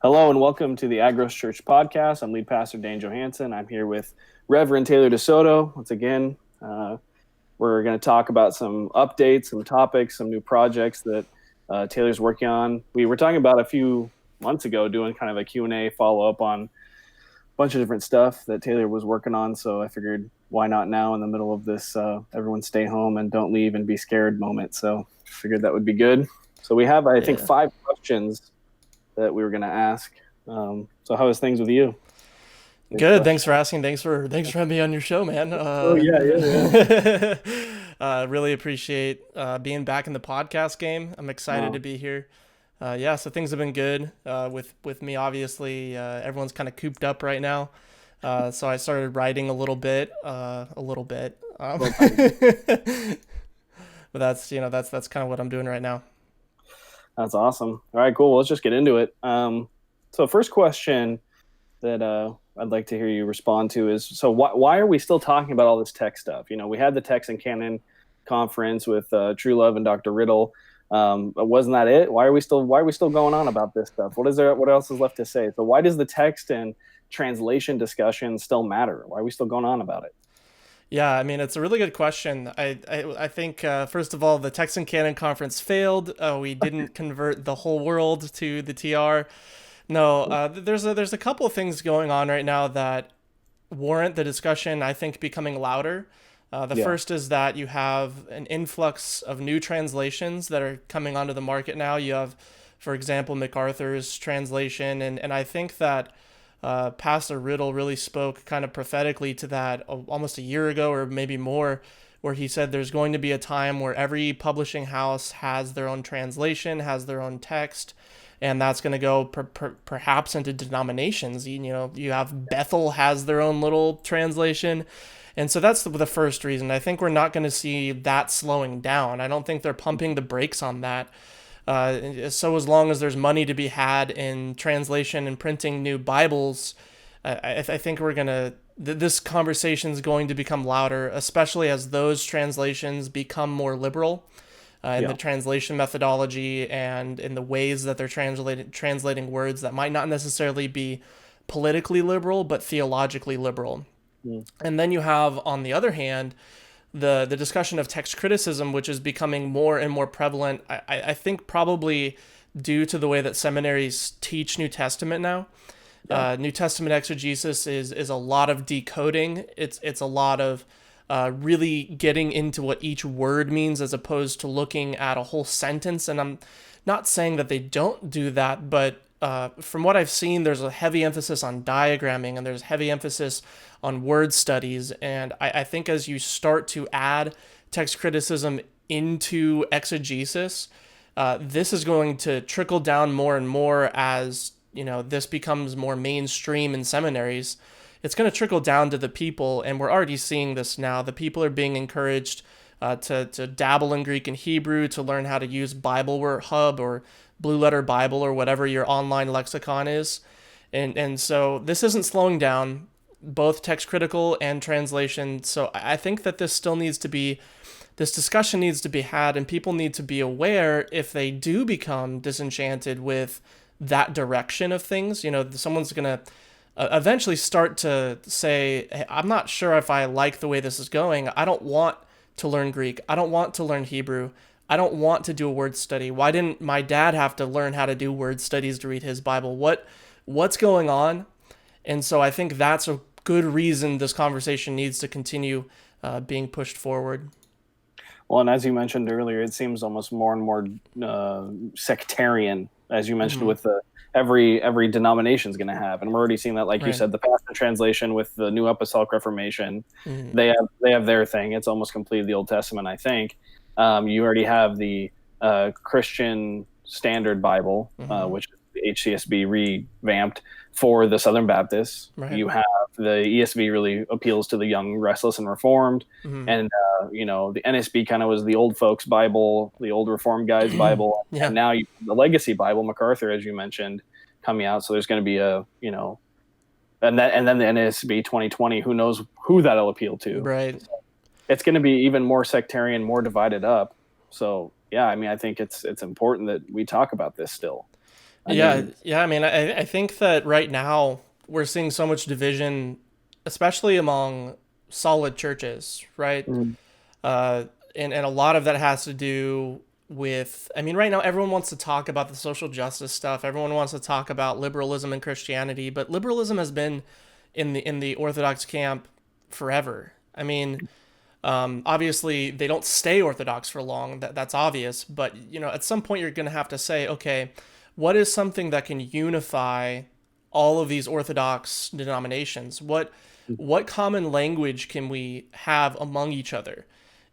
Hello and welcome to the Agros Church podcast. I'm lead pastor Dane Johansson. I'm here with Reverend Taylor DeSoto. Once again, we're going to talk about some updates, some topics, some new projects that Taylor's working on. We were talking about a few months ago doing kind of a Q&A follow-up on a bunch of different stuff that Taylor was working on. So I figured why not now in the middle of this everyone stay home and don't leave and be scared moment. So I figured that would be good. So we have, I think, 5 questions that we were going to ask. So how is things with you? Good. Thanks for asking. Thanks for having me on your show, man. Oh yeah. Really appreciate being back in the podcast game. I'm excited to be here. So things have been good with me. Obviously, everyone's kind of cooped up right now. So I started writing a little bit. But that's kind of what I'm doing right now. That's awesome. All right, cool. Well, let's just get into it. So first question that I'd like to hear you respond to is, so why are we still talking about all this tech stuff? You know, we had the Text and Canon conference with True Love and Dr. Riddle. But wasn't that it? Why are we still going on about this stuff? What else is left to say? So why does the text and translation discussion still matter? Why are we still going on about it? Yeah, I mean, it's a really good question. I think, first of all, the Texan Canon Conference failed. We didn't convert the whole world to the TR. No, there's a couple of things going on right now that warrant the discussion, I think, becoming louder. The Yeah. first is that you have an influx of new translations that are coming onto the market now. You have, for example, MacArthur's translation, and I think that Pastor Riddle really spoke kind of prophetically to that almost a year ago or maybe more, where he said there's going to be a time where every publishing house has their own translation, has their own text, and that's going to go perhaps into denominations. You have Bethel has their own little translation. And so that's the first reason. I think we're not going to see that slowing down. I don't think they're pumping the brakes on that. So as long as there's money to be had in translation and printing new Bibles, I think we're gonna. This conversation is going to become louder, especially as those translations become more liberal in Yeah. the translation methodology and in the ways that they're translating words that might not necessarily be politically liberal, but theologically liberal. Mm. And then you have, on the other hand, the discussion of text criticism, which is becoming more and more prevalent. I think probably due to the way that seminaries teach New Testament now. Yeah. New Testament exegesis is a lot of decoding. It's a lot of really getting into what each word means as opposed to looking at a whole sentence. And I'm not saying that they don't do that, but from what I've seen, there's a heavy emphasis on diagramming and there's heavy emphasis on word studies. And I think as you start to add text criticism into exegesis, this is going to trickle down more and more as this becomes more mainstream in seminaries. It's going to trickle down to the people, and we're already seeing this now. The people are being encouraged to dabble in Greek and Hebrew, to learn how to use Bible Word Hub or Blue Letter Bible or whatever your online lexicon is. And so this isn't slowing down, both text critical and translation. So I think that this discussion needs to be had, and people need to be aware if they do become disenchanted with that direction of things. Someone's going to eventually start to say, hey, I'm not sure if I like the way this is going. I don't want to learn Greek. I don't want to learn Hebrew. I don't want to do a word study. Why didn't my dad have to learn how to do word studies to read his Bible? What's going on? And so I think that's a good reason this conversation needs to continue being pushed forward. Well, and as you mentioned earlier, it seems almost more and more sectarian, as you mentioned, Mm-hmm. with every denomination is going to have, and we're already seeing that. Like you Right. said, the Passion Translation with the New Apostolic Reformation, Mm-hmm. they have their thing. It's almost completely the Old Testament, I think. You already have the Christian Standard Bible, Mm-hmm. which the HCSB revamped for the Southern Baptists. Right. You have the ESV really appeals to the young, restless, and reformed, Mm-hmm. and the NSB kind of was the old folks Bible, the old Reformed guys Bible, Yeah. and now the Legacy Bible, MacArthur, as you mentioned, coming out. So there's going to be and then the NSB 2020. Who knows who that'll appeal to? Right. It's going to be even more sectarian, more divided up. So yeah, I mean, I think it's important that we talk about this still. Yeah. I mean, I think that right now we're seeing so much division, especially among solid churches, right? Mhm. Uh, and a lot of that has to do with, I mean, right now everyone wants to talk about the social justice stuff. Everyone wants to talk about liberalism and Christianity, but liberalism has been in the Orthodox camp forever. I mean, obviously they don't stay Orthodox for long. That's obvious, but at some point you're going to have to say, okay, what is something that can unify all of these Orthodox denominations? What common language can we have among each other?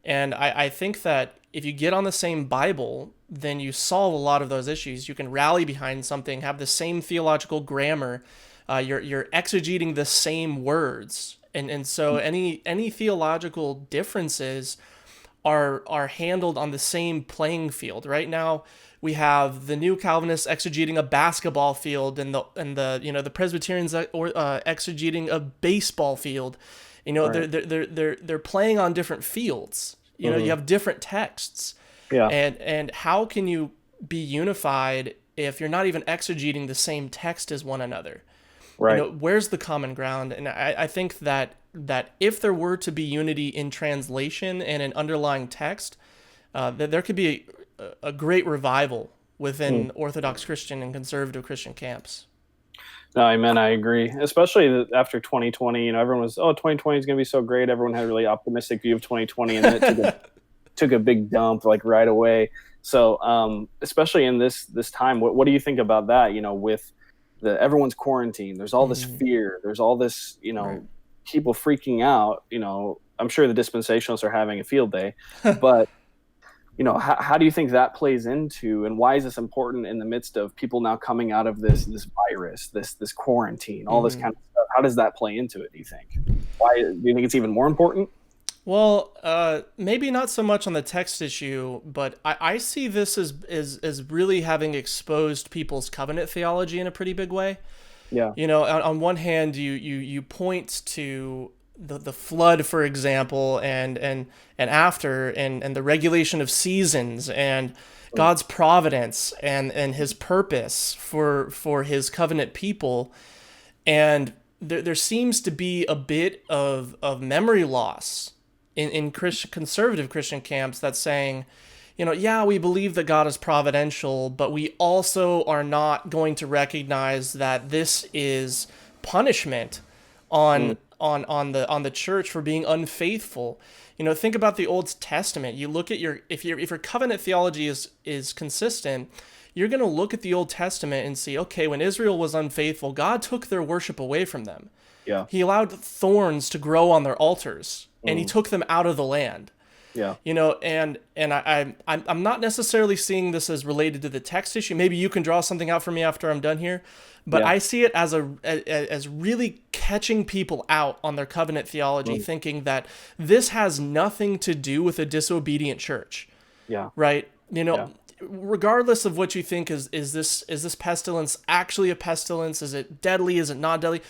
And I think that if you get on the same Bible, then you solve a lot of those issues. You can rally behind something, have the same theological grammar. You're exegeting the same words, and so any theological differences are handled on the same playing field. Right now, we have the new Calvinists exegeting a basketball field, and the Presbyterians exegeting a baseball field. Right. They're playing on different fields. You Hmm. have different texts, Yeah. and how can you be unified if you're not even exegeting the same text as one another? Right. Where's the common ground? And I think that if there were to be unity in translation and an underlying text, that there could be a great revival Mm. within Orthodox Christian and conservative Christian camps. No, amen. I agree. Especially after 2020, everyone was, oh, 2020 is going to be so great. Everyone had a really optimistic view of 2020, and then it took a big dump like right away. So, especially in this time, what do you think about that? With everyone's quarantine, there's all this Mm, fear, there's all this, right. people freaking out. I'm sure the dispensationalists are having a field day, but how do you think that plays into, and why is this important in the midst of people now coming out of this virus, this quarantine, all this Mm. kind of stuff? How does that play into it, do you think? Why do you think it's even more important? Well, maybe not so much on the text issue, but I see this as really having exposed people's covenant theology in a pretty big way. Yeah. On one hand, you point to the flood, for example, and after, and the regulation of seasons and Mm. God's providence and His purpose for His covenant people, and there seems to be a bit of memory loss in conservative Christian camps that's saying, yeah, we believe that God is providential, but we also are not going to recognize that this is punishment Mm. on the church for being unfaithful. Think about the Old Testament. You look at if your covenant theology is consistent, you're going to look at the Old Testament and see, okay, when Israel was unfaithful, God took their worship away from them. Yeah. He allowed thorns to grow on their altars, and He Mm. took them out of the land. Yeah. And I'm not necessarily seeing this as related to the text issue. Maybe you can draw something out for me after I'm done here, but Yeah. I see it as really catching people out on their covenant theology, Mm. thinking that this has nothing to do with a disobedient church, Yeah. right? Yeah. Regardless of what you think, is this pestilence actually a pestilence? Is it deadly? Is it not deadly?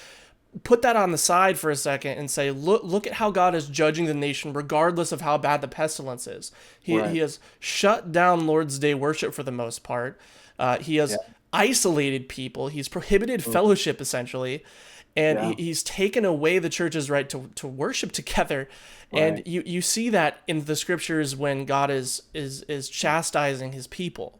Put that on the side for a second and say, look at how God is judging the nation regardless of how bad the pestilence is. He, Right. he has shut down Lord's Day worship for the most part. He Yeah. has isolated people. He's prohibited Mm. fellowship essentially. And Yeah. he's taken away the church's right to worship together. And Right. you see that in the scriptures when God is chastising His people.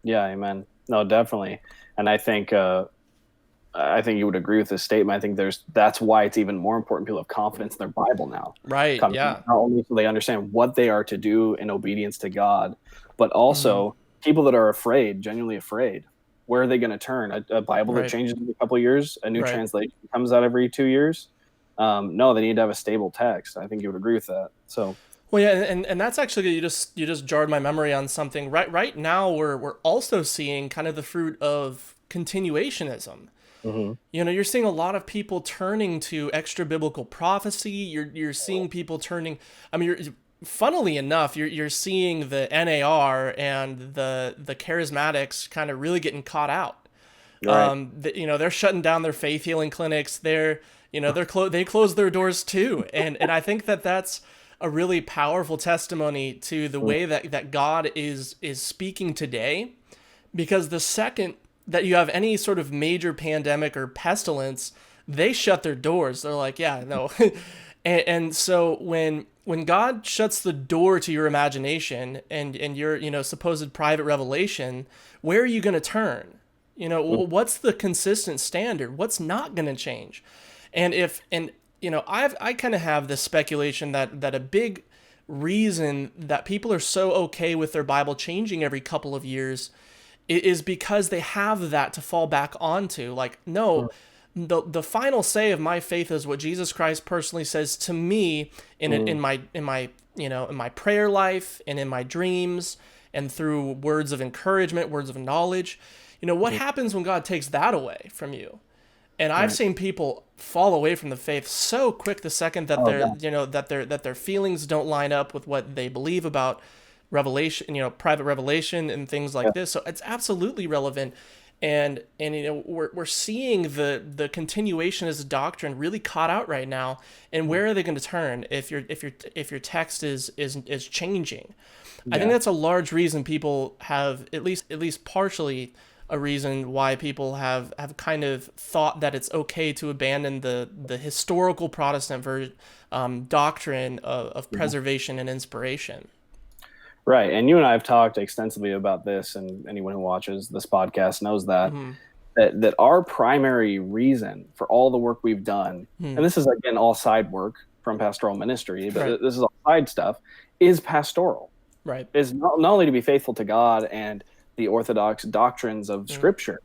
Yeah. Amen. No, definitely. And I think you would agree with this statement. I think that's why it's even more important people have confidence in their Bible now. Right, yeah. Not only so they understand what they are to do in obedience to God, but Hmm. also people that are afraid, genuinely afraid. Where are they going to turn? A Bible that Right, changes every couple of years, a new right. translation comes out every 2 years. No, they need to have a stable text. I think you would agree with that. So, Well, yeah, and that's actually, you just jarred my memory on something. Right now, we're also seeing kind of the fruit of continuationism. mhm. You're seeing a lot of people turning to extra biblical prophecy. You're seeing people turning. I mean, funnily enough, you're seeing the NAR and the charismatics kind of really getting caught out. Right. They're shutting down their faith healing clinics. They close their doors too, and I think that that's a really powerful testimony to the Mm. way that God is speaking today, because that you have any sort of major pandemic or pestilence, they shut their doors. They're like, yeah, no. And so when God shuts the door to your imagination and your, supposed private revelation, where are you going to turn? What's the consistent standard? What's not going to change? I kind of have this speculation that a big reason that people are so okay with their Bible changing every couple of years is because they have that to fall back onto. Like, no, the final say of my faith is what Jesus Christ personally says to me in my prayer life and in my dreams and through words of encouragement, words of knowledge. What happens when God takes that away from you? And I've seen people fall away from the faith so quick the second that that their feelings don't line up with what they believe about revelation, private revelation and things like this. So it's absolutely relevant. And we're seeing the continuationist doctrine really caught out right now. And where are they going to turn if your text is changing? I think that's a large reason people have at least partially a reason why people have kind of thought that it's okay to abandon the historical Protestant doctrine of preservation and inspiration. Right. And you and I have talked extensively about this, and anyone who watches this podcast knows that, that our primary reason for all the work we've done, and this is, again, all side work from pastoral ministry, but this is all side stuff, is pastoral. Right. Is not only to be faithful to God and the orthodox doctrines of Scripture,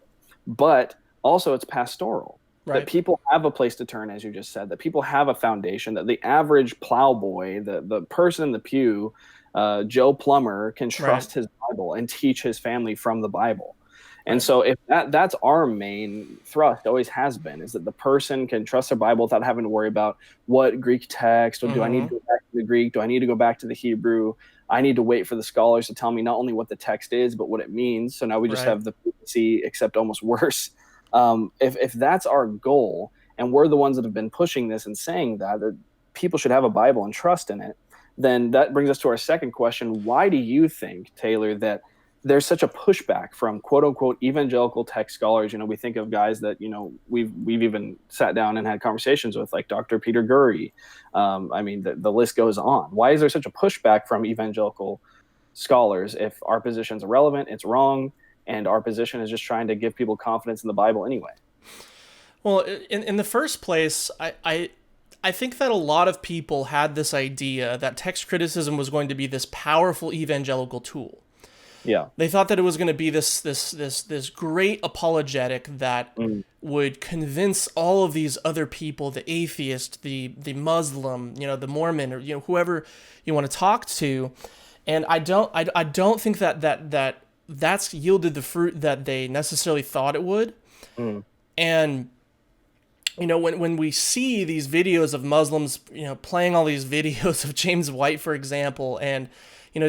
but also it's pastoral. Right. That people have a place to turn, as you just said, that people have a foundation, that the average plowboy, the person in the pew, Joe Plumber, can trust his Bible and teach his family from the Bible. And so if that's our main thrust, always has been, is that the person can trust their Bible without having to worry about what Greek text, or do I need to go back to the Greek? Do I need to go back to the Hebrew? I need to wait for the scholars to tell me not only what the text is, but what it means. So now we just have the PPC, except almost worse. If that's our goal, and we're the ones that have been pushing this and saying that people should have a Bible and trust in it, then that brings us to our second question. Why do you think, Taylor, that there's such a pushback from quote unquote evangelical text scholars? We think of guys that, we've even sat down and had conversations with, like Dr. Peter Gurry. The list goes on. Why is there such a pushback from evangelical scholars? If our position's irrelevant, it's wrong, and our position is just trying to give people confidence in the Bible anyway. Well, in the first place, I think that a lot of people had this idea that text criticism was going to be this powerful evangelical tool. Yeah. They thought that it was going to be this great apologetic that would convince all of these other people, the atheist, the Muslim, the Mormon, or whoever you want to talk to. And I don't think that's yielded the fruit that they necessarily thought it would. And when we see these videos of Muslims, playing all these videos of James White, for example, and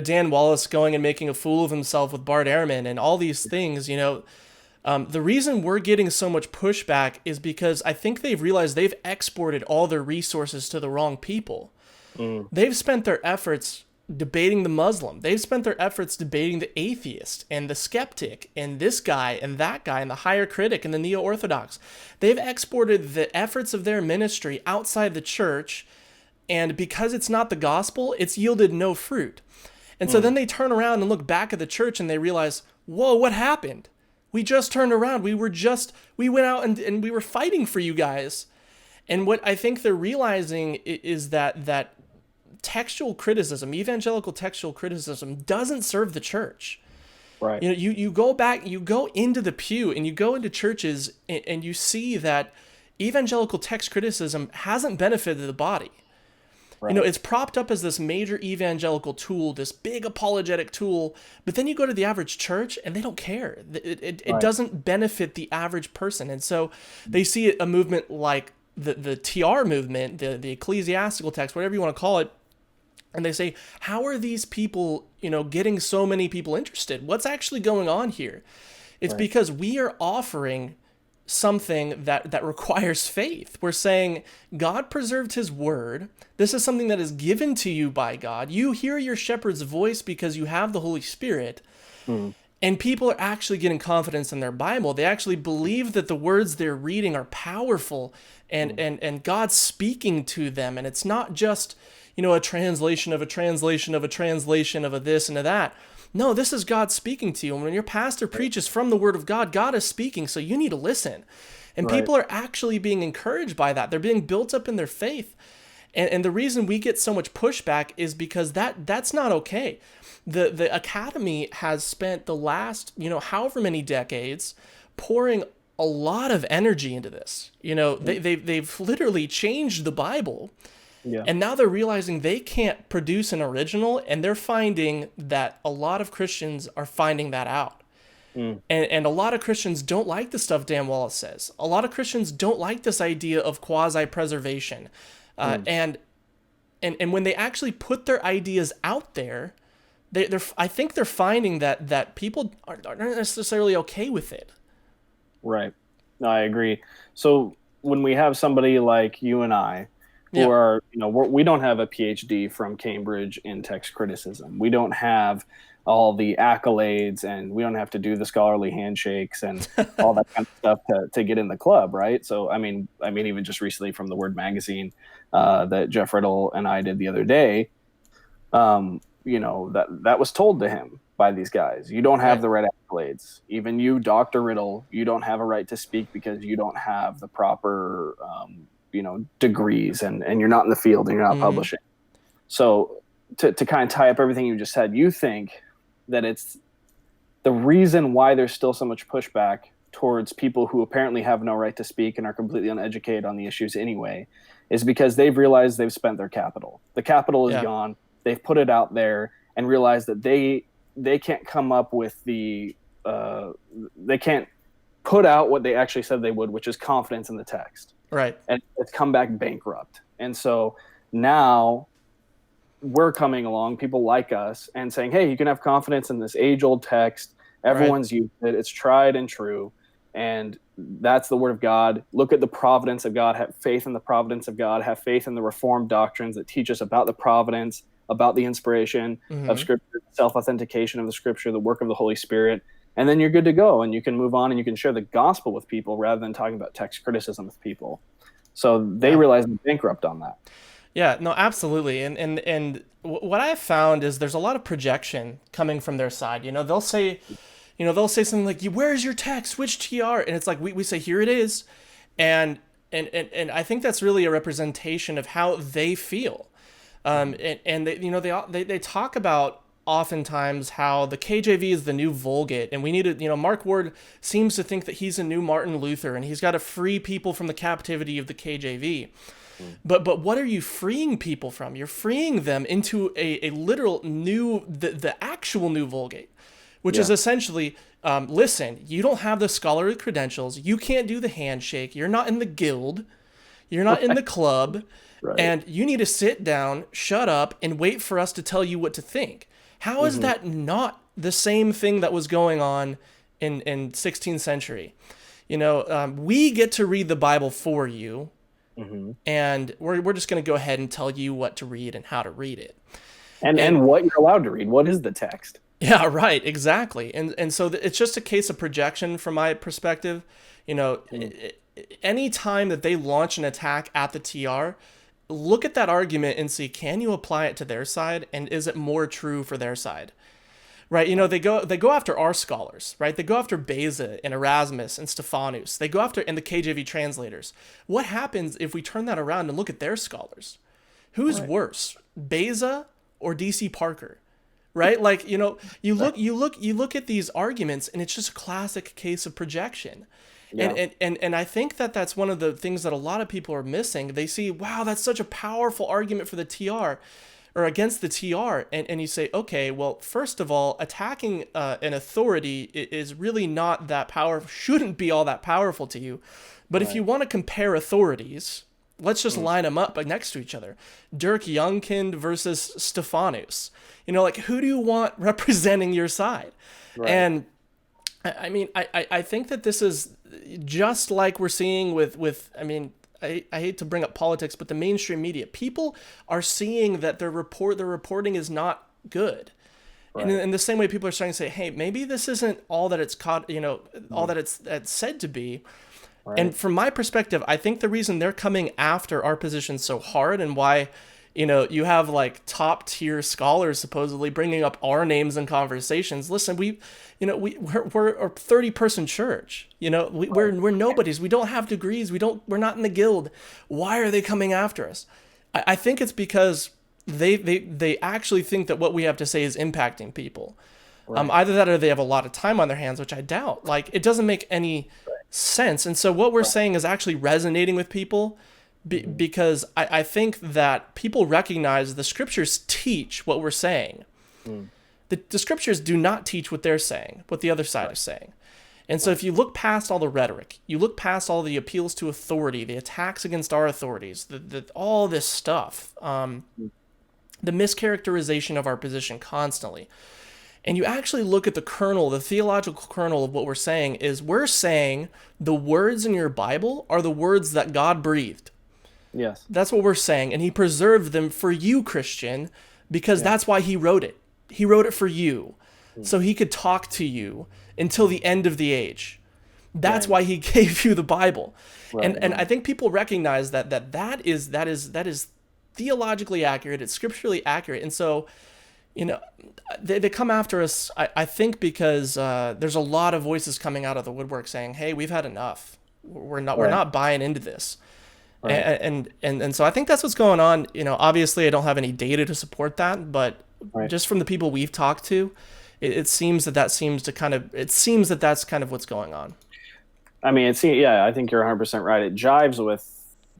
Dan Wallace going and making a fool of himself with Bart Ehrman and all these things, the reason we're getting so much pushback is because I think they've realized they've exported all their resources to the wrong people. They've spent their efforts debating the Muslim. They've spent their efforts debating the atheist and the skeptic and this guy and that guy and the higher critic and the neo-Orthodox. They've exported the efforts of their ministry outside the church, and because it's not the gospel, it's yielded no fruit. And so then they turn around and look back at the church and they realize, whoa, what happened? We just turned around. We went out and we were fighting for you guys. And what I think they're realizing is that textual criticism, evangelical textual criticism, doesn't serve the church. Right. You go back, you go into the pew and you go into churches and you see that evangelical text criticism hasn't benefited the body. Right. It's propped up as this major evangelical tool, this big apologetic tool, but then you go to the average church and they don't care. It doesn't benefit the average person. And so they see a movement like the TR movement, the ecclesiastical text, whatever you want to call it, and they say, how are these people, getting so many people interested? What's actually going on here? It's because we are offering something that requires faith. We're saying God preserved his word. This is something that is given to you by God. You hear your shepherd's voice because you have the Holy Spirit. And people are actually getting confidence in their Bible. They actually believe that the words they're reading are powerful and God's speaking to them. And it's not just, a translation of a translation of a translation of a this and a that. No, this is God speaking to you. And when your pastor preaches from the Word of God, God is speaking. So you need to listen. And Right. people are actually being encouraged by that. They're being built up in their faith. And the reason we get so much pushback is because that's not okay. The academy has spent the last, however many decades pouring a lot of energy into this. They've literally changed the Bible. Yeah. And now they're realizing they can't produce an original, and they're finding that a lot of Christians are finding that out. And a lot of Christians don't like the stuff Dan Wallace says. A lot of Christians don't like this idea of quasi-preservation. And when they actually put their ideas out there, I think they're finding that people aren't necessarily okay with it. Right. No, I agree. So when we have somebody like you and I, who are, we don't have a PhD from Cambridge in text criticism. We don't have all the accolades, and we don't have to do the scholarly handshakes and all that kind of stuff to get in the club, right? So, I mean, even just recently from the Word magazine that Jeff Riddle and I did the other day, that was told to him by these guys. You don't have the right accolades. Even you, Dr. Riddle, you don't have a right to speak because you don't have the proper degrees, and you're not in the field and you're not publishing. So to kind of tie up everything you just said, you think that it's the reason why there's still so much pushback towards people who apparently have no right to speak and are completely uneducated on the issues anyway, is because they've realized they've spent their capital. The capital is gone. They've put it out there and realized that they can't come up with they can't put out what they actually said they would, which is confidence in the text. Right. And it's come back bankrupt. And so now we're coming along, people like us, and saying, hey, you can have confidence in this age-old text. Everyone's used it. It's tried and true. And that's the Word of God. Look at the providence of God. Have faith in the providence of God. Have faith in the Reformed doctrines that teach us about the providence, about the inspiration of Scripture, self-authentication of the Scripture, the work of the Holy Spirit. And then you're good to go, and you can move on and you can share the gospel with people rather than talking about text criticism with people. So they realize they're bankrupt on that. Yeah, no, absolutely. And what I've found is there's a lot of projection coming from their side. They'll say something like, "Where's your text? Which TR?" And it's like we say, "Here it is," and I think that's really a representation of how they feel. And they talk about oftentimes how the KJV is the new Vulgate, and we need to, Mark Ward seems to think that he's a new Martin Luther, and he's got to free people from the captivity of the KJV. But what are you freeing people from? You're freeing them into a literal new, the actual new Vulgate, which is essentially, listen, you don't have the scholarly credentials, you can't do the handshake, you're not in the guild, you're not in the club, and you need to sit down, shut up, and wait for us to tell you what to think. How is that not the same thing that was going on in 16th century? We get to read the Bible for you, and we're just going to go ahead and tell you what to read and how to read it. And what you're allowed to read. What is the text? Yeah, right, exactly. And so it's just a case of projection from my perspective. Any time that they launch an attack at the TR, look at that argument and see, can you apply it to their side, and is it more true for their side? Right? They go after our scholars, right? They go after Beza and Erasmus and Stephanus. They go after and the KJV translators. What happens if we turn that around and look at their scholars? Who's worse, Beza or DC Parker? Right? Like, you look at these arguments, and it's just a classic case of projection. Yeah. And I think that's one of the things that a lot of people are missing. They see, wow, that's such a powerful argument for the TR or against the TR. And you say, okay, well, first of all, attacking an authority is really not that powerful, shouldn't be all that powerful to you. But if you want to compare authorities, let's just line them up next to each other. Dirk Youngkind versus Stephanus. Who do you want representing your side? Right. And I mean, I think that this is just like we're seeing with I hate to bring up politics, but the mainstream media, people are seeing that their reporting is not good. And Right. in the same way, people are starting to say, hey, maybe this isn't all that it's caught, all that it's said to be. And Right. from my perspective, I think the reason they're coming after our position so hard, and why, you have like top tier scholars supposedly bringing up our names in conversations. Listen, we're a 30-person church. We're nobodies. We don't have degrees. We're not in the guild. Why are they coming after us? I think it's because they actually think that what we have to say is impacting people. Right. Either that, or they have a lot of time on their hands, which I doubt. Like, it doesn't make any sense. And so what we're saying is actually resonating with people, because I think that people recognize the scriptures teach what we're saying. Mm. The scriptures do not teach what they're saying, what the other side is saying. And so if you look past all the rhetoric, you look past all the appeals to authority, the attacks against our authorities, all this stuff, the mischaracterization of our position constantly, and you actually look at the kernel, the theological kernel of what we're saying, is we're saying the words in your Bible are the words that God breathed. Yes. That's what we're saying. And he preserved them for you, Christian, because that's why he wrote it. He wrote it for you, so he could talk to you until the end of the age. That's why he gave you the Bible. Right. And I think people recognize that is theologically accurate. It's scripturally accurate. And so, they come after us, I think, because there's a lot of voices coming out of the woodwork saying, hey, we've had enough. We're not buying into this. Right. And so I think that's what's going on. Obviously I don't have any data to support that, but just from the people we've talked to, it seems that's kind of what's going on. I mean, I think you're 100% right. It jives with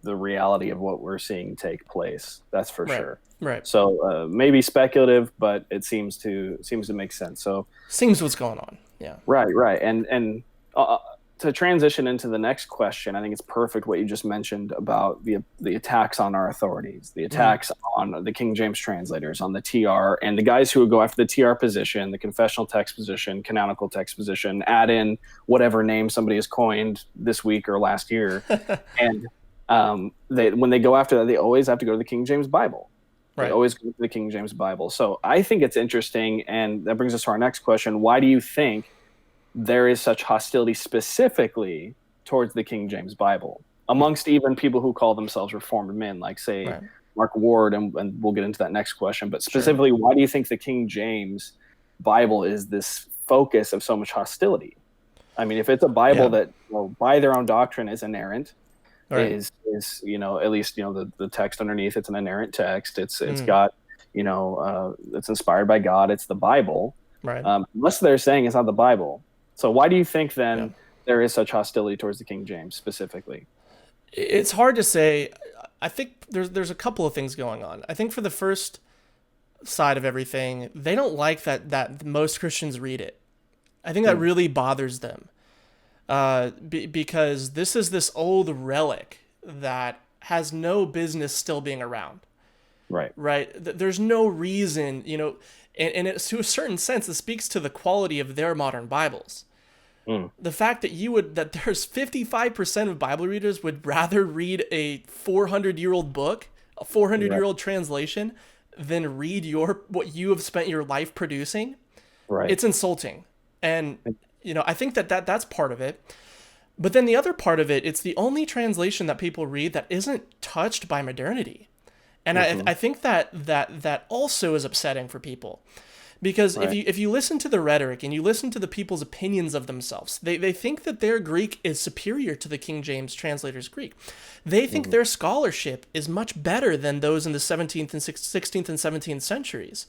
the reality of what we're seeing take place. That's for sure. Right. So maybe speculative, but it seems to make sense. So seems what's going on. Yeah. Right. And to transition into the next question, I think it's perfect what you just mentioned about the attacks on our authorities, the attacks on the King James translators, on the TR, and the guys who would go after the TR position, the confessional text position, canonical text position, add in whatever name somebody has coined this week or last year. And when they go after that, they always have to go to the King James Bible. They always go to the King James Bible. So I think it's interesting, and that brings us to our next question. Why do you think there is such hostility specifically towards the King James Bible amongst even people who call themselves Reformed men, like, say, Mark Ward, and we'll get into that next question. But specifically, why do you think the King James Bible is this focus of so much hostility? I mean, if it's a Bible that, by their own doctrine, is inerrant, is at least the text underneath, it's an inerrant text. It's got it's inspired by God. It's the Bible. Right. Unless they're saying it's not the Bible. So why do you think then there is such hostility towards the King James specifically? It's hard to say. I think there's a couple of things going on. I think for the first side of everything, they don't like that most Christians read it. I think that really bothers them. Because this old relic that has no business still being around. Right. There's no reason, and it's, to a certain sense, it speaks to the quality of their modern Bibles. The fact that there's 55% of Bible readers would rather read a 400-year-old book, a 400-year-old translation, than read what you have spent your life producing. Right. It's insulting. And I think that's part of it. But then the other part of it, it's the only translation that people read that isn't touched by modernity. And I think that also is upsetting for people. Because if you listen to the rhetoric and you listen to the people's opinions of themselves, they think that their Greek is superior to the King James translator's Greek. They think their scholarship is much better than those in the 17th and 16th and 17th centuries.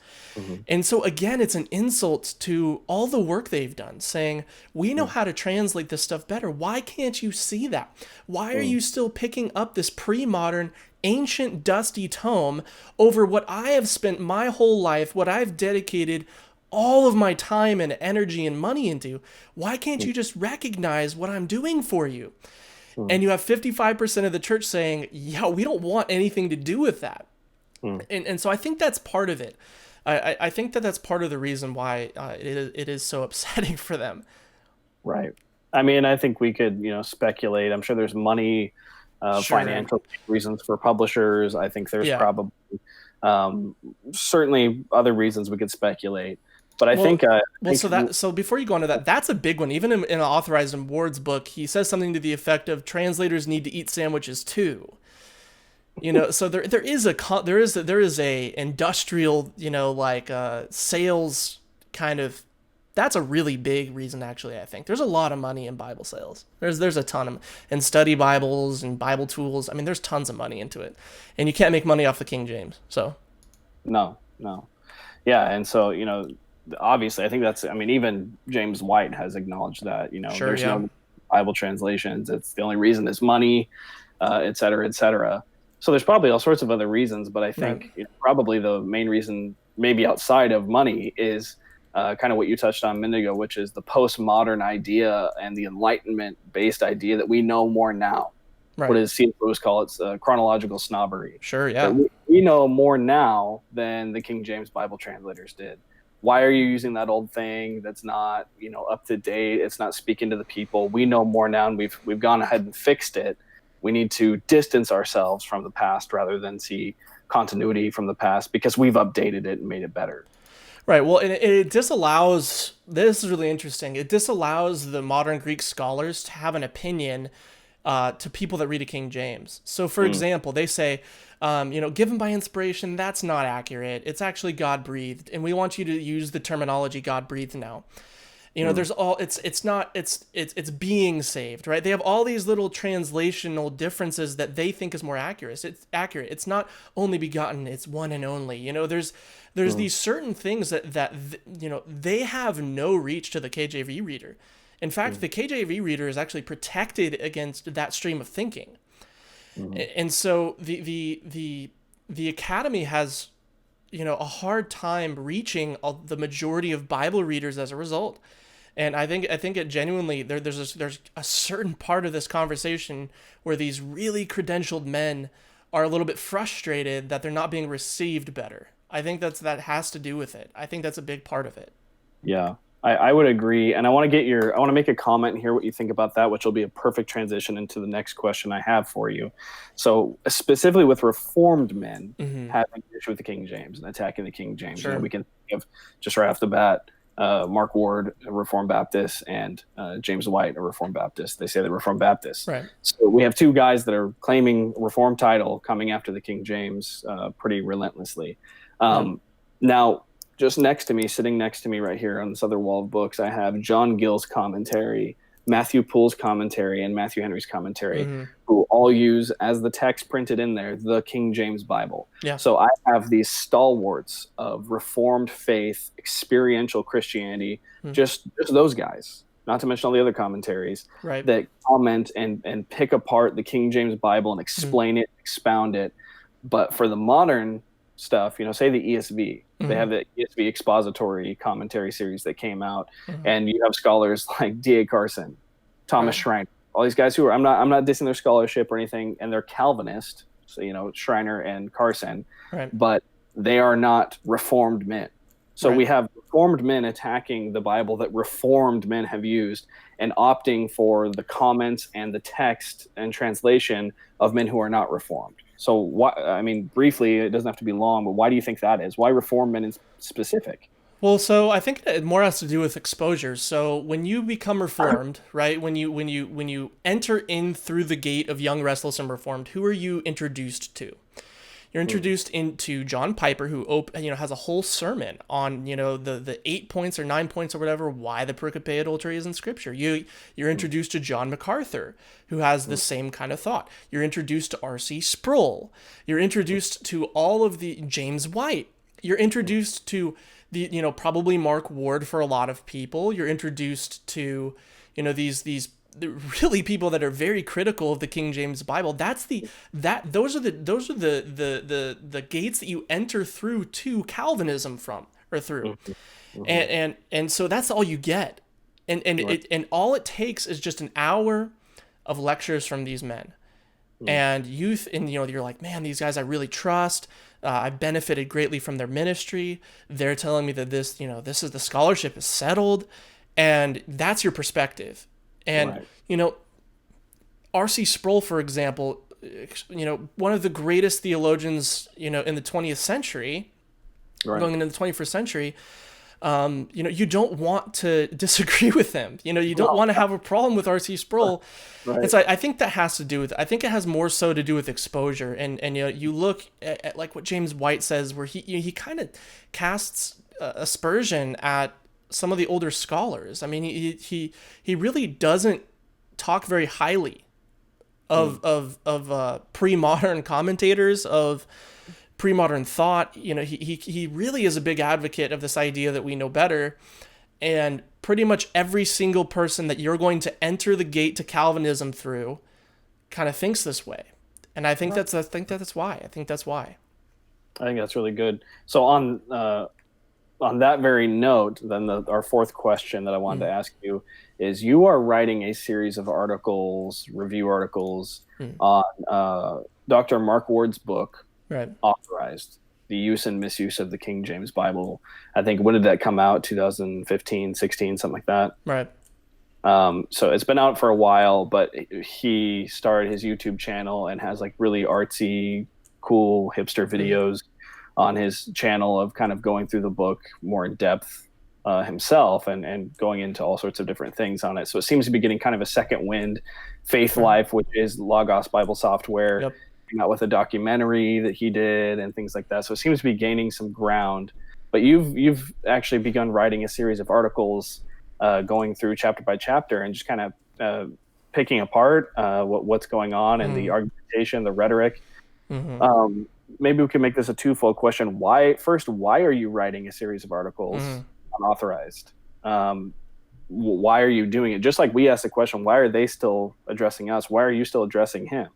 And so again, it's an insult to all the work they've done, saying, we know how to translate this stuff better. Why can't you see that? Why are you still picking up this pre-modern, ancient, dusty tome over what I have spent my whole life, what I've dedicated all of my time and energy and money into? Why can't you just recognize what I'm doing for you? And you have 55% of the church saying, yeah, we don't want anything to do with that. And so I think that's part of it. I think that's part of the reason why it is so upsetting for them. Right. I mean, I think we could, speculate. I'm sure there's money, financial reasons for publishers. I think there's probably certainly other reasons we could speculate. But I Well, think, I well, think, so before you go into that, that's a big one. Even in Authorized in Ward's book, he says something to the effect of translators need to eat sandwiches too. So there is a industrial, like sales kind of. That's a really big reason, actually. I think there's a lot of money in Bible sales. There's a ton of and study Bibles and Bible tools. I mean, there's tons of money into it, and you can't make money off the King James. So no, no. Yeah. And so, obviously, I think I mean, even James White has acknowledged that, sure, there's yeah, no Bible translations. It's the only reason is money, et cetera, et cetera. So there's probably all sorts of other reasons, but I right, think probably the main reason, maybe outside of money, is kind of what you touched on a minute ago, which is the postmodern idea and the Enlightenment-based idea that we know more now. What right, does C.S. Lewis call it? Chronological snobbery. sure, That yeah, we know more now than the King James Bible translators did. Why are you using that old thing that's not, up to date? It's not speaking to the people. We know more now, and we've gone ahead and fixed it. We need to distance ourselves from the past rather than see continuity from the past because we've updated it and made it better. right. Well, it disallows. This is really interesting. It disallows the modern Greek scholars to have an opinion to people that read a King James. So, for Mm, example, they say, given by inspiration, that's not accurate. It's actually God breathed, and we want you to use the terminology God breathed now. mm, There's all it's not it's being saved, right? They have all these little translational differences that they think is more accurate. It's accurate. It's not only begotten. It's one and only. There's mm, these certain things that they have no reach to the KJV reader. In fact, mm, the KJV reader is actually protected against that stream of thinking. mm. And so the academy has a hard time reaching the majority of Bible readers as a result. And I think it genuinely there's a certain part of this conversation where these really credentialed men are a little bit frustrated that they're not being received better. I think that has to do with it. I think that's a big part of it. Yeah, I would agree. And I want to make a comment and hear what you think about that, which will be a perfect transition into the next question I have for you. So specifically with Reformed men Mm-hmm. having an issue with the King James and attacking the King James, Sure. we can think of just right off the bat, Mark Ward, a Reformed Baptist, and James White, a Reformed Baptist. They say they're Reformed Baptists. Right. So we have two guys that are claiming Reformed title coming after the King James pretty relentlessly. Yep. Now, just next to me, sitting next to me right here on this other wall of books, I have John Gill's commentary, Matthew Poole's commentary, and Matthew Henry's commentary, Mm-hmm. who all use, as the text printed in there, the King James Bible. Yeah. So I have these stalwarts of Reformed faith, experiential Christianity, Mm. just those guys, not to mention all the other commentaries Right. that comment and pick apart the King James Bible and Mm-hmm. explain it, expound it. But for the modern stuff, say the ESV, they have the ESV expository commentary series that came out, Mm-hmm. and you have scholars like D.A. Carson, Thomas Right. Schreiner, all these guys who are I'm not dissing their scholarship or anything, and they're Calvinist, so Schreiner and Carson, Right. but they are not Reformed men. So Right. we have Reformed men attacking the Bible that Reformed men have used and opting for the comments and the text and translation of men who are not Reformed. So why, I mean, briefly, it doesn't have to be long, but why do you think that is? Why Reformed men in specific? Well, so I think it more has to do with exposure. So when you become reformed, right? When you enter in through the gate of young, restless, and reformed, who are you introduced to? You're introduced into John Piper, who has a whole sermon on the 8 points or 9 points or whatever why the pericope adultery is in Scripture. You're introduced to John MacArthur, who has the same kind of thought. You're introduced to R.C. Sproul. You're introduced to all of the James White. You're introduced to the probably Mark Ward for a lot of people. You're introduced to these really people that are very critical of the King James Bible. Those are the gates that you enter through to Calvinism from or through, and so that's all you get, and all it takes is just an hour of lectures from these men. And youth, and you're like, man, these guys I really trust. I've benefited greatly from their ministry. They're telling me that this is the scholarship is settled, and that's your perspective. And Right. R.C. Sproul, for example, one of the greatest theologians in the 20th century, Right. going into the 21st century, You don't want to disagree with him. You don't want to have a problem with R.C. Sproul. Right. And so I think that has to do with, I think it has more so to do with exposure. And you look at like what James White says, where he kind of casts aspersion at some of the older scholars. I mean, he really doesn't talk very highly of pre-modern commentators, of pre-modern thought. He really is a big advocate of this idea that we know better, and pretty much every single person that you're going to enter the gate to Calvinism through kind of thinks this way. And I think that's why. I think that's really good. So on that very note, then our fourth question that I wanted to ask you is, you are writing a series of articles, review articles on Dr. Mark Ward's book, right, Authorized: The Use and Misuse of the King James Bible. I think, when did that come out? 2015, 16, something like that. Right. So it's been out for a while, but he started his YouTube channel and has like really artsy, cool hipster videos on his channel of kind of going through the book more in depth himself, and going into all sorts of different things on it. So it seems to be getting kind of a second wind. Faith Life, which is Logos Bible Software, came out with a documentary that he did and things like that. So it seems to be gaining some ground. But you've actually begun writing a series of articles, going through chapter by chapter and just kind of picking apart what's going on and the argumentation, the rhetoric. Maybe we can make this a twofold question. Why are you writing a series of articles unauthorized? Why are you doing it? Just like we asked the question, why are they still addressing us? Why are you still addressing him?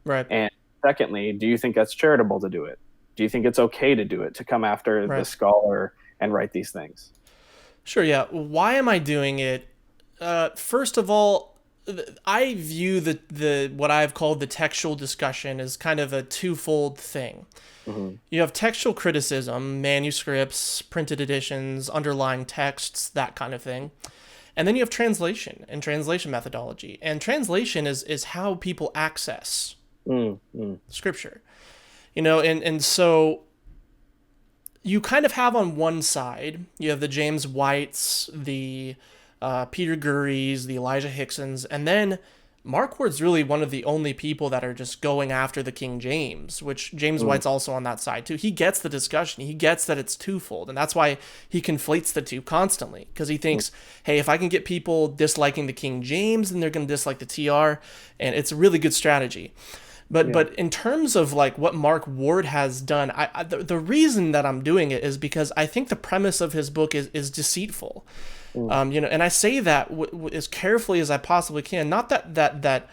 Right. And secondly, do you think that's charitable to do it? Do you think it's okay to do it, to come after the scholar and write these things? Sure, yeah. Why am I doing it? First of all, I view the what I've called the textual discussion as kind of a twofold thing. You have textual criticism, manuscripts, printed editions, underlying texts, that kind of thing. And then you have translation and translation methodology. And translation is how people access scripture. And so you kind of have on one side, you have the James Whites, the Peter Gurries, the Elijah Hicksons, and then Mark Ward's really one of the only people that are just going after the King James, which James White's also on that side too. He gets the discussion. He gets that it's twofold, and that's why he conflates the two constantly, because he thinks, hey, if I can get people disliking the King James, then they're going to dislike the TR, and it's a really good strategy. But in terms of like what Mark Ward has done, the reason that I'm doing it is because I think the premise of his book is deceitful. And I say that as carefully as I possibly can. Not that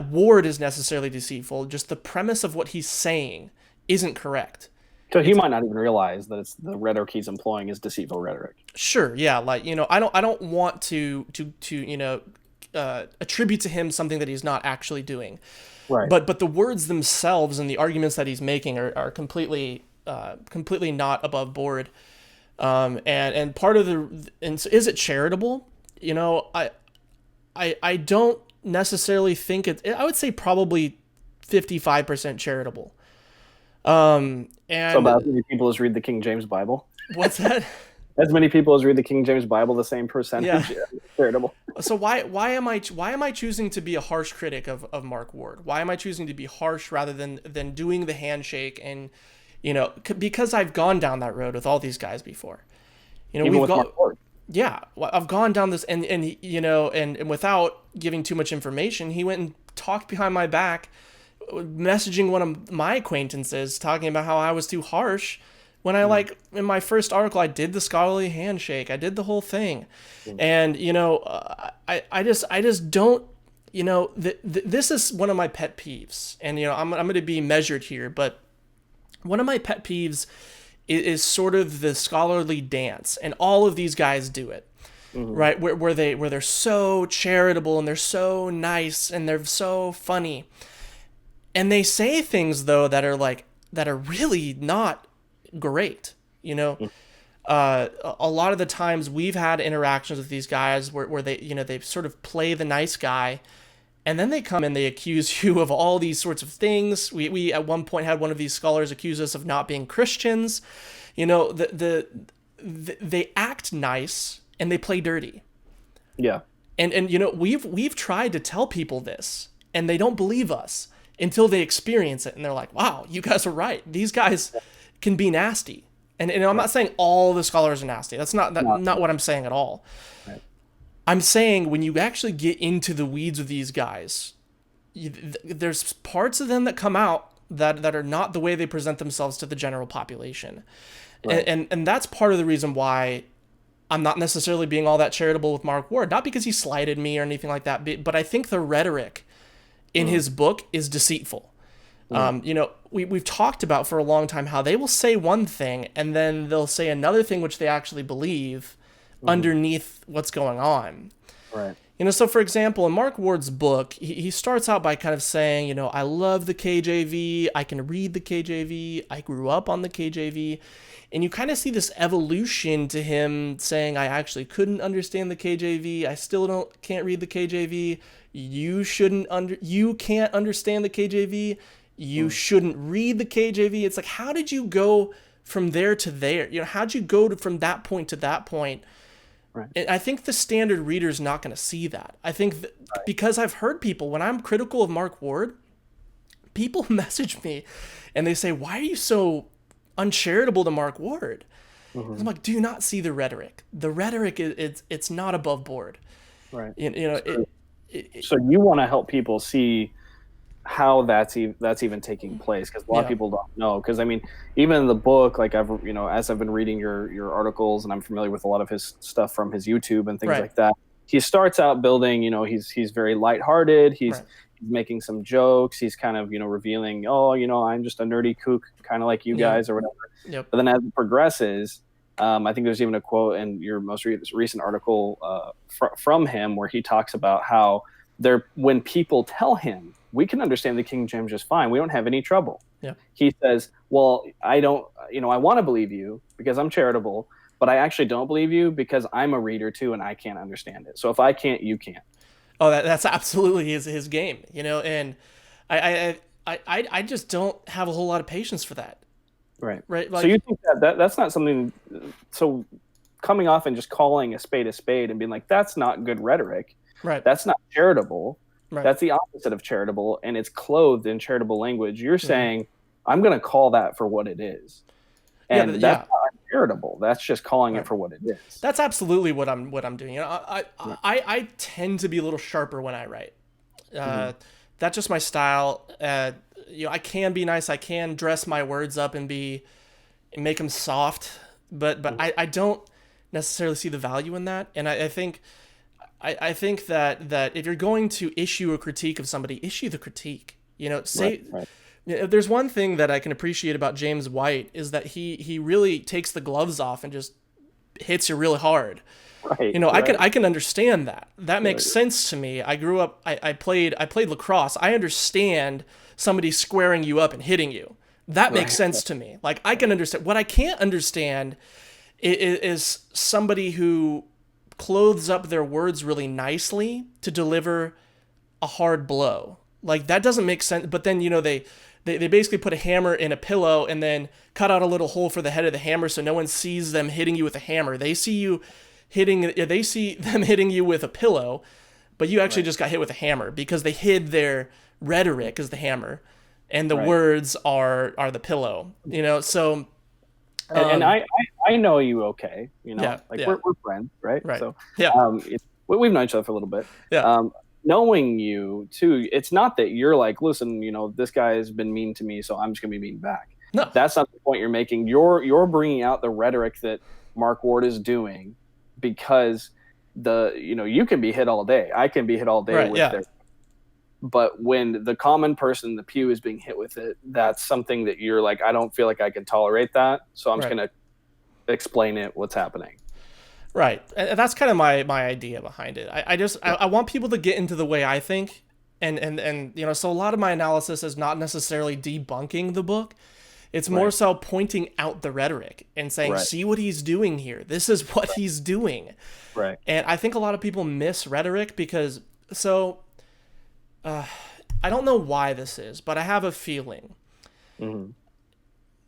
Ward is necessarily deceitful, just the premise of what he's saying isn't correct. So he might not even realize that it's the rhetoric he's employing is deceitful rhetoric. Sure, yeah, like I don't want to attribute to him something that he's not actually doing. Right. But the words themselves and the arguments that he's making are completely not above board. And part of so is it charitable? I don't necessarily think I would say probably 55% charitable. And so about as many people as read the King James Bible. What's that? As many people as read the King James Bible, the same percentage. Yeah. Charitable. So why am I choosing to be a harsh critic of Mark Ward? Why am I choosing to be harsh rather than doing the handshake? And because I've gone down that road with all these guys before. Even with Mark Ward. Yeah, I've gone down this, and without giving too much information, he went and talked behind my back, messaging one of my acquaintances, talking about how I was too harsh. When I in my first article, I did the scholarly handshake, I did the whole thing, and I just don't. This is one of my pet peeves, and I'm going to be measured here, but one of my pet peeves is sort of the scholarly dance, and all of these guys do it, right? Where they're so charitable and they're so nice and they're so funny, and they say things though that are really not great. A lot of the times we've had interactions with these guys where they they sort of play the nice guy, and then they come and they accuse you of all these sorts of things. We at one point had one of these scholars accuse us of not being Christians. The they act nice and they play dirty. Yeah. And we've tried to tell people this, and they don't believe us until they experience it, and they're like, "Wow, you guys are right. These guys can be nasty." And I'm not saying all the scholars are nasty. That's not what I'm saying at all. Right. I'm saying when you actually get into the weeds with these guys, there's parts of them that come out that are not the way they present themselves to the general population. Right. And that's part of the reason why I'm not necessarily being all that charitable with Mark Ward. Not because he slighted me or anything like that, but I think the rhetoric in his book is deceitful. We've talked about for a long time how they will say one thing and then they'll say another thing which they actually believe underneath what's going on. Right. So for example, in Mark Ward's book, he starts out by kind of saying, I love the KJV, I can read the KJV, I grew up on the KJV. And you kind of see this evolution to him saying, I actually couldn't understand the KJV, I still can't read the KJV, you can't understand the KJV, you shouldn't read the KJV. It's like, how did you go from there to there? How'd you go from that point to that point? Right. And I think the standard reader is not going to see that. I think because I've heard people, when I'm critical of Mark Ward, people message me and they say, why are you so uncharitable to Mark Ward? I'm like, do you not see the rhetoric? The rhetoric it's not above board. Right. So you want to help people see how that's even taking place, because a lot of people don't know. Because I mean, even in the book, like as I've been reading your articles, and I'm familiar with a lot of his stuff from his YouTube and things like that. He starts out building, he's very lighthearted. He's making some jokes. He's kind of revealing, I'm just a nerdy kook, kind of like you guys or whatever. Yep. But then as it progresses, I think there's even a quote in your most recent article from him where he talks about how when people tell him, we can understand the King James just fine, we don't have any trouble. Yeah. He says, well, I don't, I want to believe you because I'm charitable, but I actually don't believe you because I'm a reader too and I can't understand it. So if I can't, you can't. Oh, that's absolutely his game, and I just don't have a whole lot of patience for that. Right. Like, so you think that's not something, so coming off and just calling a spade and being like, that's not good rhetoric. Right. That's not charitable. Right. That's the opposite of charitable, and it's clothed in charitable language. You're saying, I'm going to call that for what it is. And that's not charitable. That's just calling it for what it is. That's absolutely what I'm doing. I tend to be a little sharper when I write. That's just my style. I can be nice. I can dress my words up and make them soft, but I don't necessarily see the value in that. And I think that if you're going to issue a critique of somebody, issue the critique. There's one thing that I can appreciate about James White is that he really takes the gloves off and just hits you really hard. Right. I can understand that. That makes sense to me. I grew up. I played lacrosse. I understand somebody squaring you up and hitting you. That makes sense to me. Like, I can understand. What I can't understand is somebody who clothes up their words really nicely to deliver a hard blow. Like, that doesn't make sense. But then, they basically put a hammer in a pillow and then cut out a little hole for the head of the hammer so no one sees them hitting you with a hammer. They see them hitting you with a pillow, but you actually just got hit with a hammer because they hid their rhetoric as the hammer and the words are the pillow, so. And I know you okay, we're friends, right? So we've known each other for a little bit. Yeah. Knowing you too, it's not that you're like, listen, this guy has been mean to me, so I'm just gonna be mean back. No, that's not the point you're making. You're bringing out the rhetoric that Mark Ward is doing because you can be hit all day. I can be hit all day with their. But when the common person in the pew is being hit with it, that's something that you're like, I don't feel like I can tolerate that, so I'm just gonna explain what's happening. Right. And that's kind of my idea behind it. I want people to get into the way I think. And so a lot of my analysis is not necessarily debunking the book. It's more so pointing out the rhetoric and saying, see what he's doing here. This is what he's doing. Right. And I think a lot of people miss rhetoric because, I don't know why this is, but I have a feeling.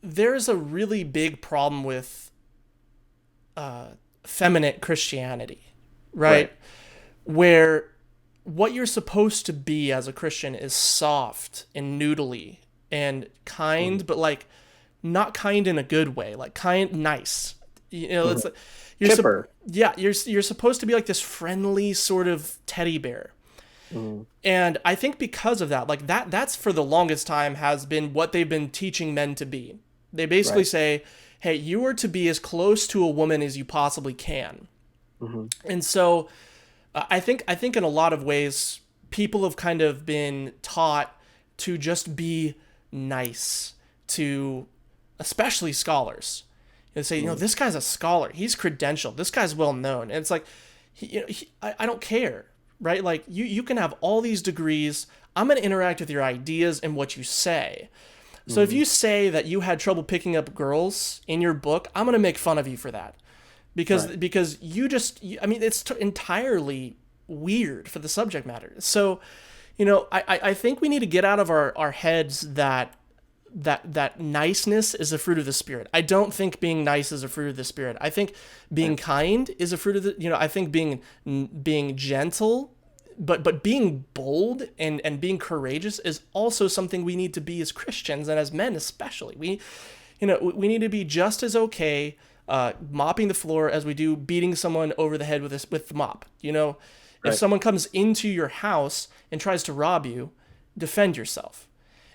There's a really big problem with feminine Christianity, right? Where what you're supposed to be as a Christian is soft and noodly and kind, but like not kind in a good way, like nice. It's like Chipper. you're supposed to be like this friendly sort of teddy bear. And I think because of that, like that's for the longest time has been what they've been teaching men to be. They basically say, hey, you are to be as close to a woman as you possibly can. And so I think in a lot of ways, people have kind of been taught to just be nice to, especially scholars. And say, this guy's a scholar. He's credentialed. This guy's well known. And it's like, I don't care, right? Like you can have all these degrees. I'm going to interact with your ideas and what you say. So if you say that you had trouble picking up girls in your book, I'm going to make fun of you for that. Because it's entirely weird for the subject matter. So, I think we need to get out of our heads that niceness is a fruit of the Spirit. I don't think being nice is a fruit of the Spirit. I think being kind is a fruit of the, I think being gentle, but being bold and being courageous is also something we need to be as Christians and as men especially. We need to be just as okay mopping the floor as we do beating someone over the head with the mop. If someone comes into your house and tries to rob you, defend yourself.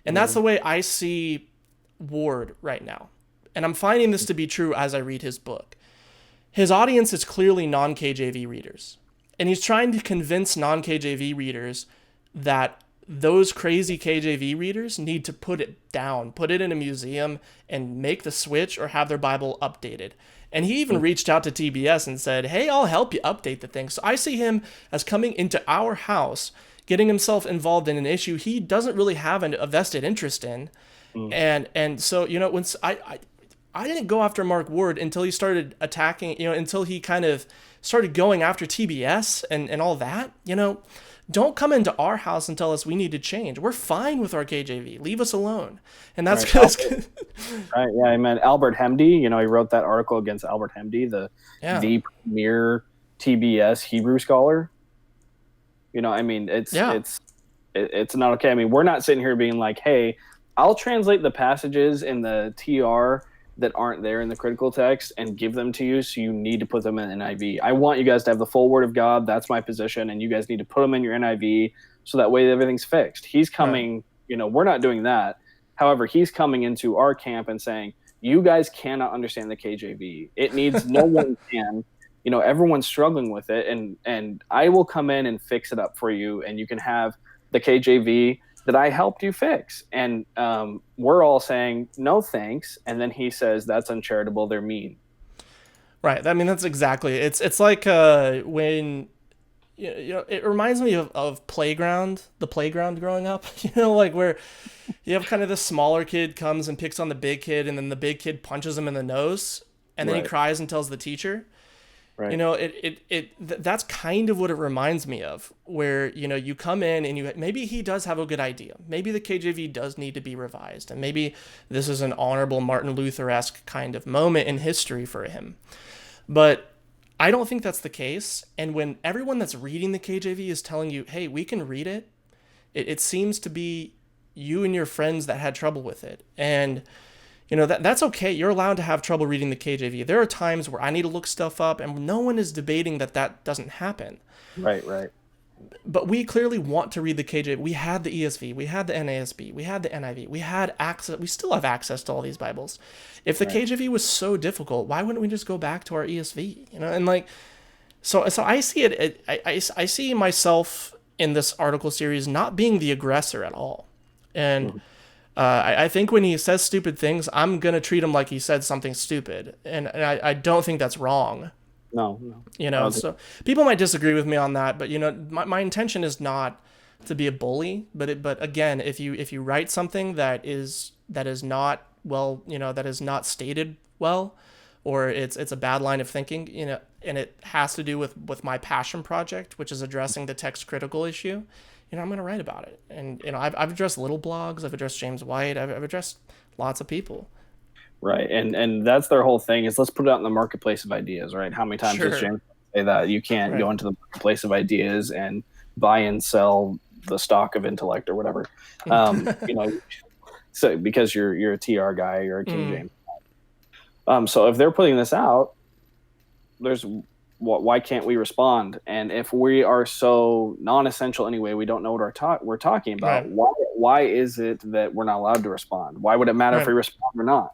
And that's the way I see Ward right now. And I'm finding this to be true as I read his book. His audience is clearly non-KJV readers. And he's trying to convince non-KJV readers that those crazy KJV readers need to put it down, put it in a museum, and make the switch or have their Bible updated. And he even reached out to TBS and said, hey, I'll help you update the thing. So I see him as coming into our house, getting himself involved in an issue he doesn't really have a vested interest in. And so, when I didn't go after Mark Ward until he started attacking, until he kind of started going after TBS and all that. Don't come into our house and tell us we need to change. We're fine with our KJV. Leave us alone. And that's because right. Yeah, I meant Albert Hemdy. He wrote that article against Albert Hemdy, the premier TBS Hebrew scholar. It's not okay. I mean, we're not sitting here being like, hey, I'll translate the passages in the TR that aren't there in the critical text and give them to you, so you need to put them in NIV. I want you guys to have the full word of God. That's my position, and you guys need to put them in your NIV so that way everything's fixed. He's coming, we're not doing that. However, he's coming into our camp and saying, you guys cannot understand the KJV. It needs no one can. Everyone's struggling with it, and I will come in and fix it up for you, and you can have the KJV that I helped you fix. And we're all saying, no thanks. And then he says, that's uncharitable. They're mean. Right. I mean, that's exactly. It's like when, it reminds me of the playground growing up, like where you have kind of the smaller kid comes and picks on the big kid, and then the big kid punches him in the nose, and then he cries and tells the teacher. Right. That's kind of what it reminds me of, where, you come in and maybe he does have a good idea. Maybe the KJV does need to be revised, and maybe this is an honorable Martin Luther-esque kind of moment in history for him. But I don't think that's the case. And when everyone that's reading the KJV is telling you, hey, we can read it, it seems to be you and your friends that had trouble with it. And that's okay. You're allowed to have trouble reading the KJV. There are times where I need to look stuff up, and no one is debating that doesn't happen. Right. But we clearly want to read the KJV. We had the ESV, we had the NASB, we had the NIV, we had access. We still have access to all these Bibles. If the KJV was so difficult, why wouldn't we just go back to our ESV? And like, so I see it. I see myself in this article series not being the aggressor at all, and. I think when he says stupid things, I'm going to treat him like he said something stupid. And I don't think that's wrong. No. So people might disagree with me on that, but, my intention is not to be a bully. But again, if you write something that is not well, that is not stated well, or it's a bad line of thinking, and it has to do with my passion project, which is addressing the text critical issue, I'm going to write about it. And, I've addressed little blogs. I've addressed James White. I've addressed lots of people. Right. And that's their whole thing is let's put it out in the marketplace of ideas, right? How many times does Sure. James say that you can't Right. go into the marketplace of ideas and buy and sell the stock of intellect or whatever? You know, so because you're a TR guy, you're a King Mm, James. So if they're putting this out, there's why can't we respond? And if we are so non-essential anyway, we don't know what we're talking about. right. Why is it that we're not allowed to respond? Why would it matter if Right. we respond or not?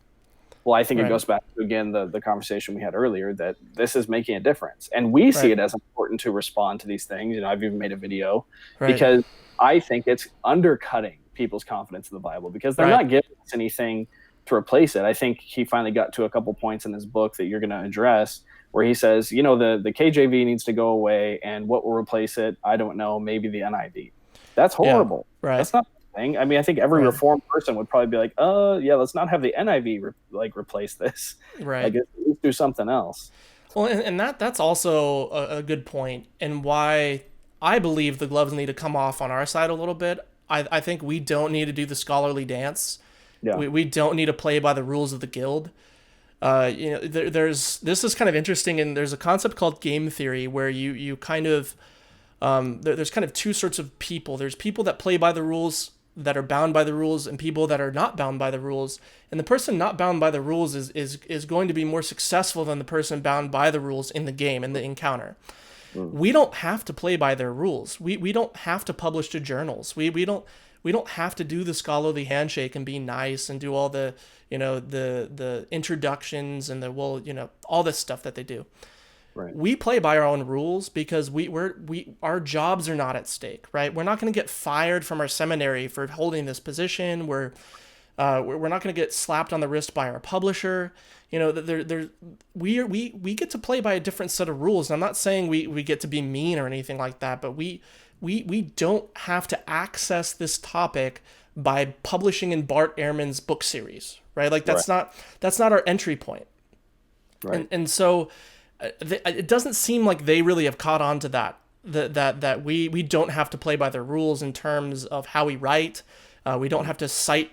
Well, I think it Right. goes back to again the conversation we had earlier that this is making a difference, and we see Right. it as important to respond to these things. I've even made a video Right. because I think it's undercutting people's confidence in the Bible because they're Right. not giving us anything to replace it. I think he finally got to a couple points in his book that you're going to address where he says, the KJV needs to go away, and what will replace it? I don't know. Maybe the NIV. That's Yeah. horrible. Right. That's not the thing. I mean, I think every Right. reformed person would probably be like, yeah, let's not have the NIV replace this. Right. Let's do something else. Well, and that's also a good point, and why I believe the gloves need to come off on our side a little bit. I think we don't need to do the scholarly dance. Yeah. We don't need to play by the rules of the guild. This is kind of interesting, and there's a concept called game theory where you kind of there's kind of two sorts of people. There's people that play by the rules, that are bound by the rules, and people that are not bound by the rules. And the person not bound by the rules is going to be more successful than the person bound by the rules in the game, in the encounter. We don't have to play by their rules. We don't have to publish to journals. We don't have to do the scholarly handshake and be nice and do all the the introductions and all this stuff that they do. Right. We play by our own rules because our jobs are not at stake, right? We're not going to get fired from our seminary for holding this position. We're not going to get slapped on the wrist by our publisher. We get to play by a different set of rules. And I'm not saying we get to be mean or anything like that, but we don't have to access this topic by publishing in Bart Ehrman's book series, right? Like that's not our entry point. Right. And so it doesn't seem like they really have caught on to that we don't have to play by their rules in terms of how we write. We don't have to cite,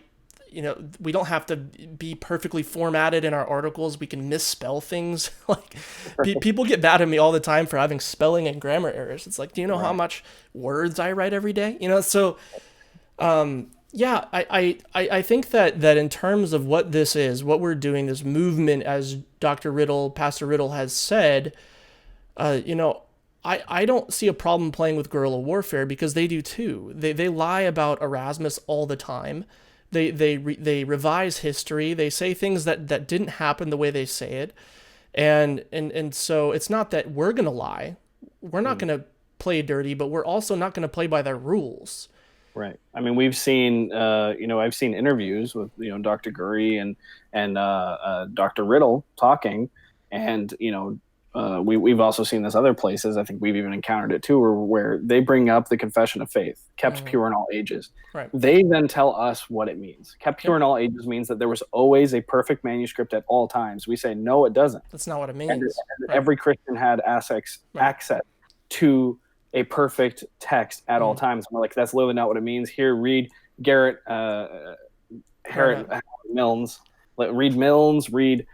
we don't have to be perfectly formatted in our articles. We can misspell things. Like people get mad at me all the time for having spelling and grammar errors. It's like, do you know how much words I write every day? So yeah, I think that in terms of what this is, what we're doing, this movement, as Pastor Riddle has said, I don't see a problem playing with guerrilla warfare because they do too. They lie about Erasmus all the time. They revise history. They say things that didn't happen the way they say it, and so it's not that we're gonna lie. We're not gonna play dirty, but we're also not gonna play by their rules. Right. I mean, we've seen, I've seen interviews with, Dr. Gurry and Dr. Riddle talking, and we've also seen this other places. I think we've even encountered it too, where they bring up the confession of faith, kept pure in all ages. Right. They then tell us what it means. Kept pure in all ages means that there was always a perfect manuscript at all times. We say no, it doesn't. That's not what it means. And every Christian had access to a perfect text at all times. And we're like, that's literally not what it means. Here, read Garrett Milnes. Read Milnes, read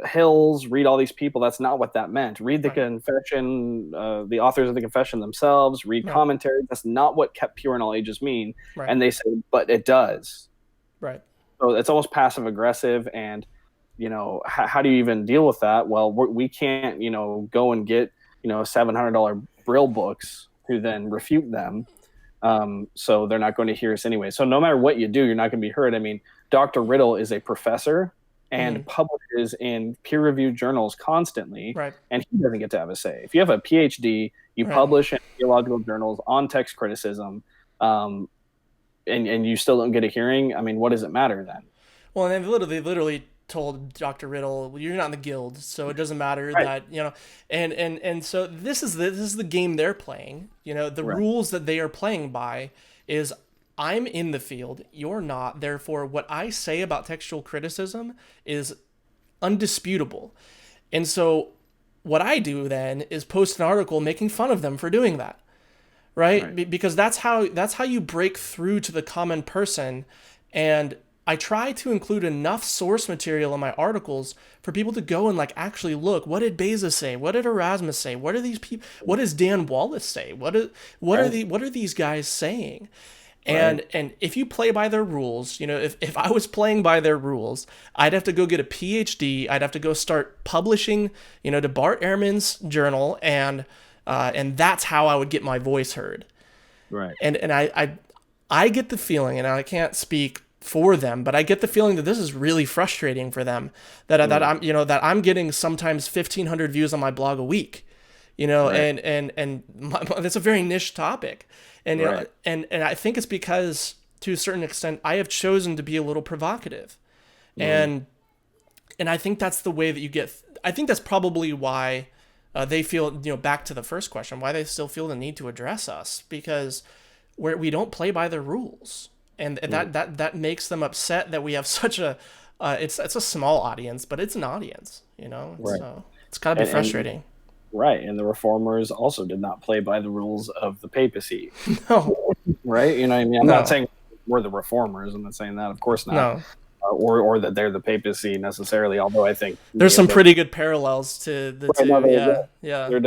Hills, read all these people. That's not what that meant. Read the confession, the authors of the confession themselves, read commentary. That's not what kept pure in all ages mean. Right. And they say, but it does. Right. So it's almost passive aggressive. And, how do you even deal with that? Well, we can't, go and get, $700 Brill books who then refute them. So they're not going to hear us anyway. So no matter what you do, you're not going to be heard. I mean, Dr. Riddle is a professor and publishes in peer-reviewed journals constantly, and he doesn't get to have a say. If you have a PhD, you publish in theological journals on text criticism, and you still don't get a hearing. I mean, what does it matter then? Well, and they literally told Dr. Riddle, well, you're not in the guild, so it doesn't matter that, and so this is the game they're playing. The rules that they are playing by is I'm in the field, you're not. Therefore, what I say about textual criticism is undisputable. And so what I do then is post an article making fun of them for doing that. Right? Because that's how you break through to the common person and I try to include enough source material in my articles for people to go and like actually look. What did Beza say? What did Erasmus say? What are these people? What does Dan Wallace say? Right. What are these guys saying? Right. And if you play by their rules, if I was playing by their rules, I'd have to go get a PhD. I'd have to go start publishing, to Bart Ehrman's journal, and that's how I would get my voice heard. Right. And I get the feeling, and I can't speak for them, but I get the feeling that this is really frustrating for them. That I'm getting sometimes 1,500 views on my blog a week, Right. and that's a very niche topic, and Right. and I think it's because to a certain extent I have chosen to be a little provocative, Mm. and I think that's the way that you get. I think that's probably why they feel, back to the first question, why they still feel the need to address us, because we don't play by their rules, and Mm. that makes them upset that we have such a it's a small audience, but it's an audience, Right. so it's gotta be And frustrating. right. And the reformers also did not play by the rules of the papacy. No, Right. You know what I mean? I'm not no, saying we're the reformers. I'm not saying that. Of course not. no. Or that they're the papacy necessarily. Although I think There's many of some them. pretty good parallels to the Right. No, two. Yeah, yeah, there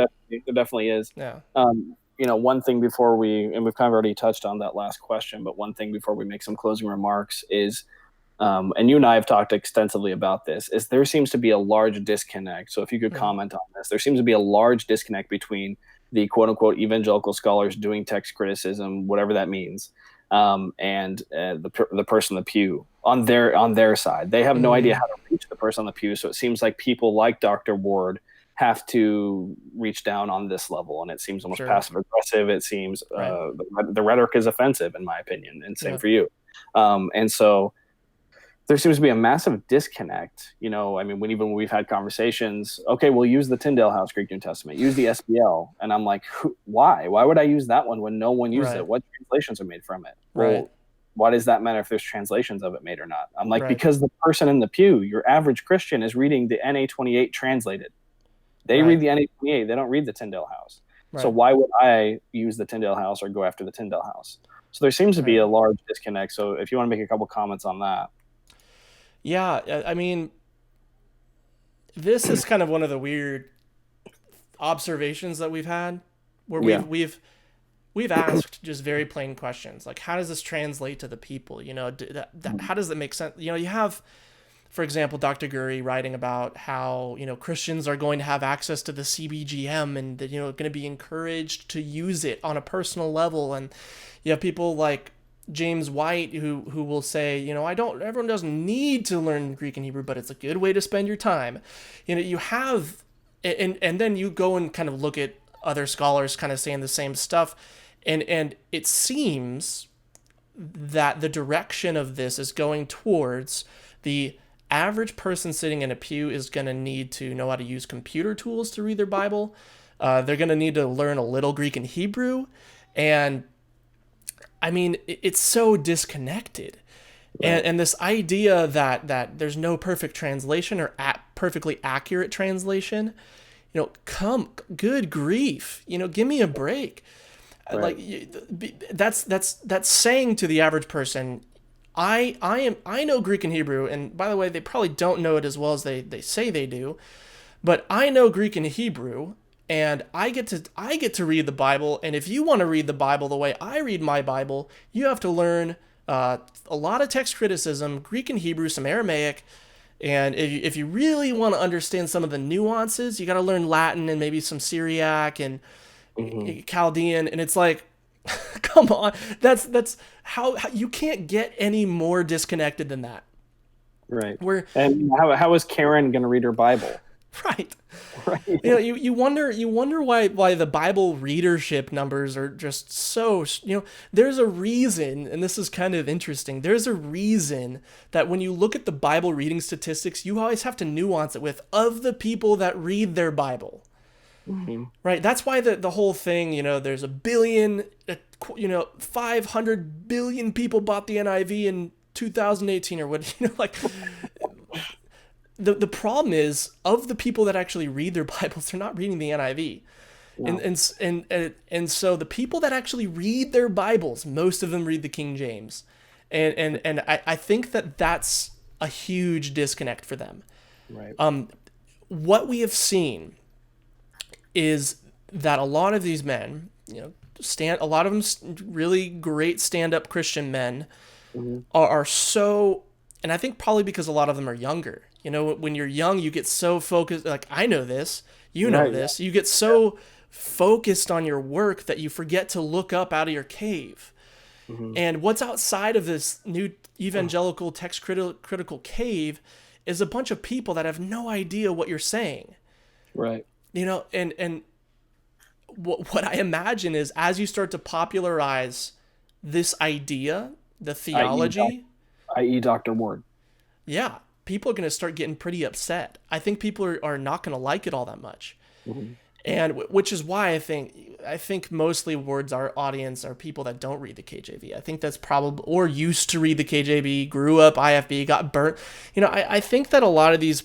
definitely is. yeah. One thing before and we've kind of already touched on that last question, but one thing before we make some closing remarks is, and you and I have talked extensively about this, is there seems to be a large disconnect. So if you could Mm, comment on this, there seems to be a large disconnect between the quote unquote evangelical scholars doing text criticism, whatever that means, and the person in the pew on their side. They have no idea mm, how to reach the person on the pew. So it seems like people like Dr. Ward have to reach down on this level, and it seems almost sure. passive aggressive. It seems Right. the rhetoric is offensive, in my opinion, and same Yeah. for you. And so there seems to be a massive disconnect. I mean, even when we've had conversations, okay, we'll use the Tyndale House Greek New Testament, use the SBL, and I'm like, why? Why would I use that one when no one uses it? Right. What translations are made from it? Right. Well, why does that matter if there's translations of it made or not? I'm like, Right. because the person in the pew, your average Christian, is reading the NA28 translated. They read Right. the NA28. They don't read the Tyndale House. So Right. why would I use the Tyndale House or go after the Tyndale House? So there seems to be Right. a large disconnect. So if you want to make a couple comments on that. Yeah. I mean, this is kind of one of the weird observations that we've had, where Yeah. we've asked just very plain questions like, how does this translate to the people? How does that make sense? You have, for example, Dr. Guri writing about how Christians are going to have access to the CBGM, and that going to be encouraged to use it on a personal level, and you have people like James White who will say, everyone doesn't need to learn Greek and Hebrew, but it's a good way to spend your time. You have, and then you go and kind of look at other scholars kind of saying the same stuff, and it seems that the direction of this is going towards the average person sitting in a pew is going to need to know how to use computer tools to read their Bible. They're going to need to learn a little Greek and Hebrew, and I mean, it's so disconnected. Right. And this idea that there's no perfect translation or perfectly accurate translation, good grief, give me a break. Right. Like, that's saying to the average person, I know Greek and Hebrew, and by the way, they probably don't know it as well as they say they do, but I know Greek and Hebrew, and I get to read the Bible. And if you want to read the Bible the way I read my Bible, you have to learn a lot of text criticism, Greek and Hebrew, some Aramaic, and if you really want to understand some of the nuances, you got to learn Latin and maybe some Syriac and Mm-hmm. Chaldean. And it's like, come on, that's how you can't get any more disconnected than that. Right. Where And how is Karen going to read her Bible? right. Right. You wonder why the Bible readership numbers are just so, there's a reason, and this is kind of interesting. There's a reason that when you look at the Bible reading statistics, you always have to nuance it with of the people that read their Bible. Mm-hmm. Right? That's why the whole thing, there's a billion, 500 billion people bought the NIV in 2018 or what, like the problem is of the people that actually read their Bibles, they're not reading the NIV. And, No. and so the people that actually read their Bibles, most of them read the King James. And I think that that's a huge disconnect for them. Right. What we have seen is that a lot of these men, a lot of them really great stand-up Christian men Hmm. are so, and I think probably because a lot of them are younger. When you're young, you get so focused. Like, I know this, Right. Yeah. this. You get so focused on your work that you forget to look up out of your cave. Hmm. And what's outside of this new evangelical text critical cave is a bunch of people that have no idea what you're saying. Right. And what I imagine is, as you start to popularize this idea, the I.e. theology, I.e. Dr. Ward. yeah, people are going to start getting pretty upset. I think people are not going to like it all that much. Hmm. And which is why I think mostly Ward's our audience are people that don't read the KJV. I think that's probably, or used to read the KJV, grew up IFB, got burnt. I think that a lot of these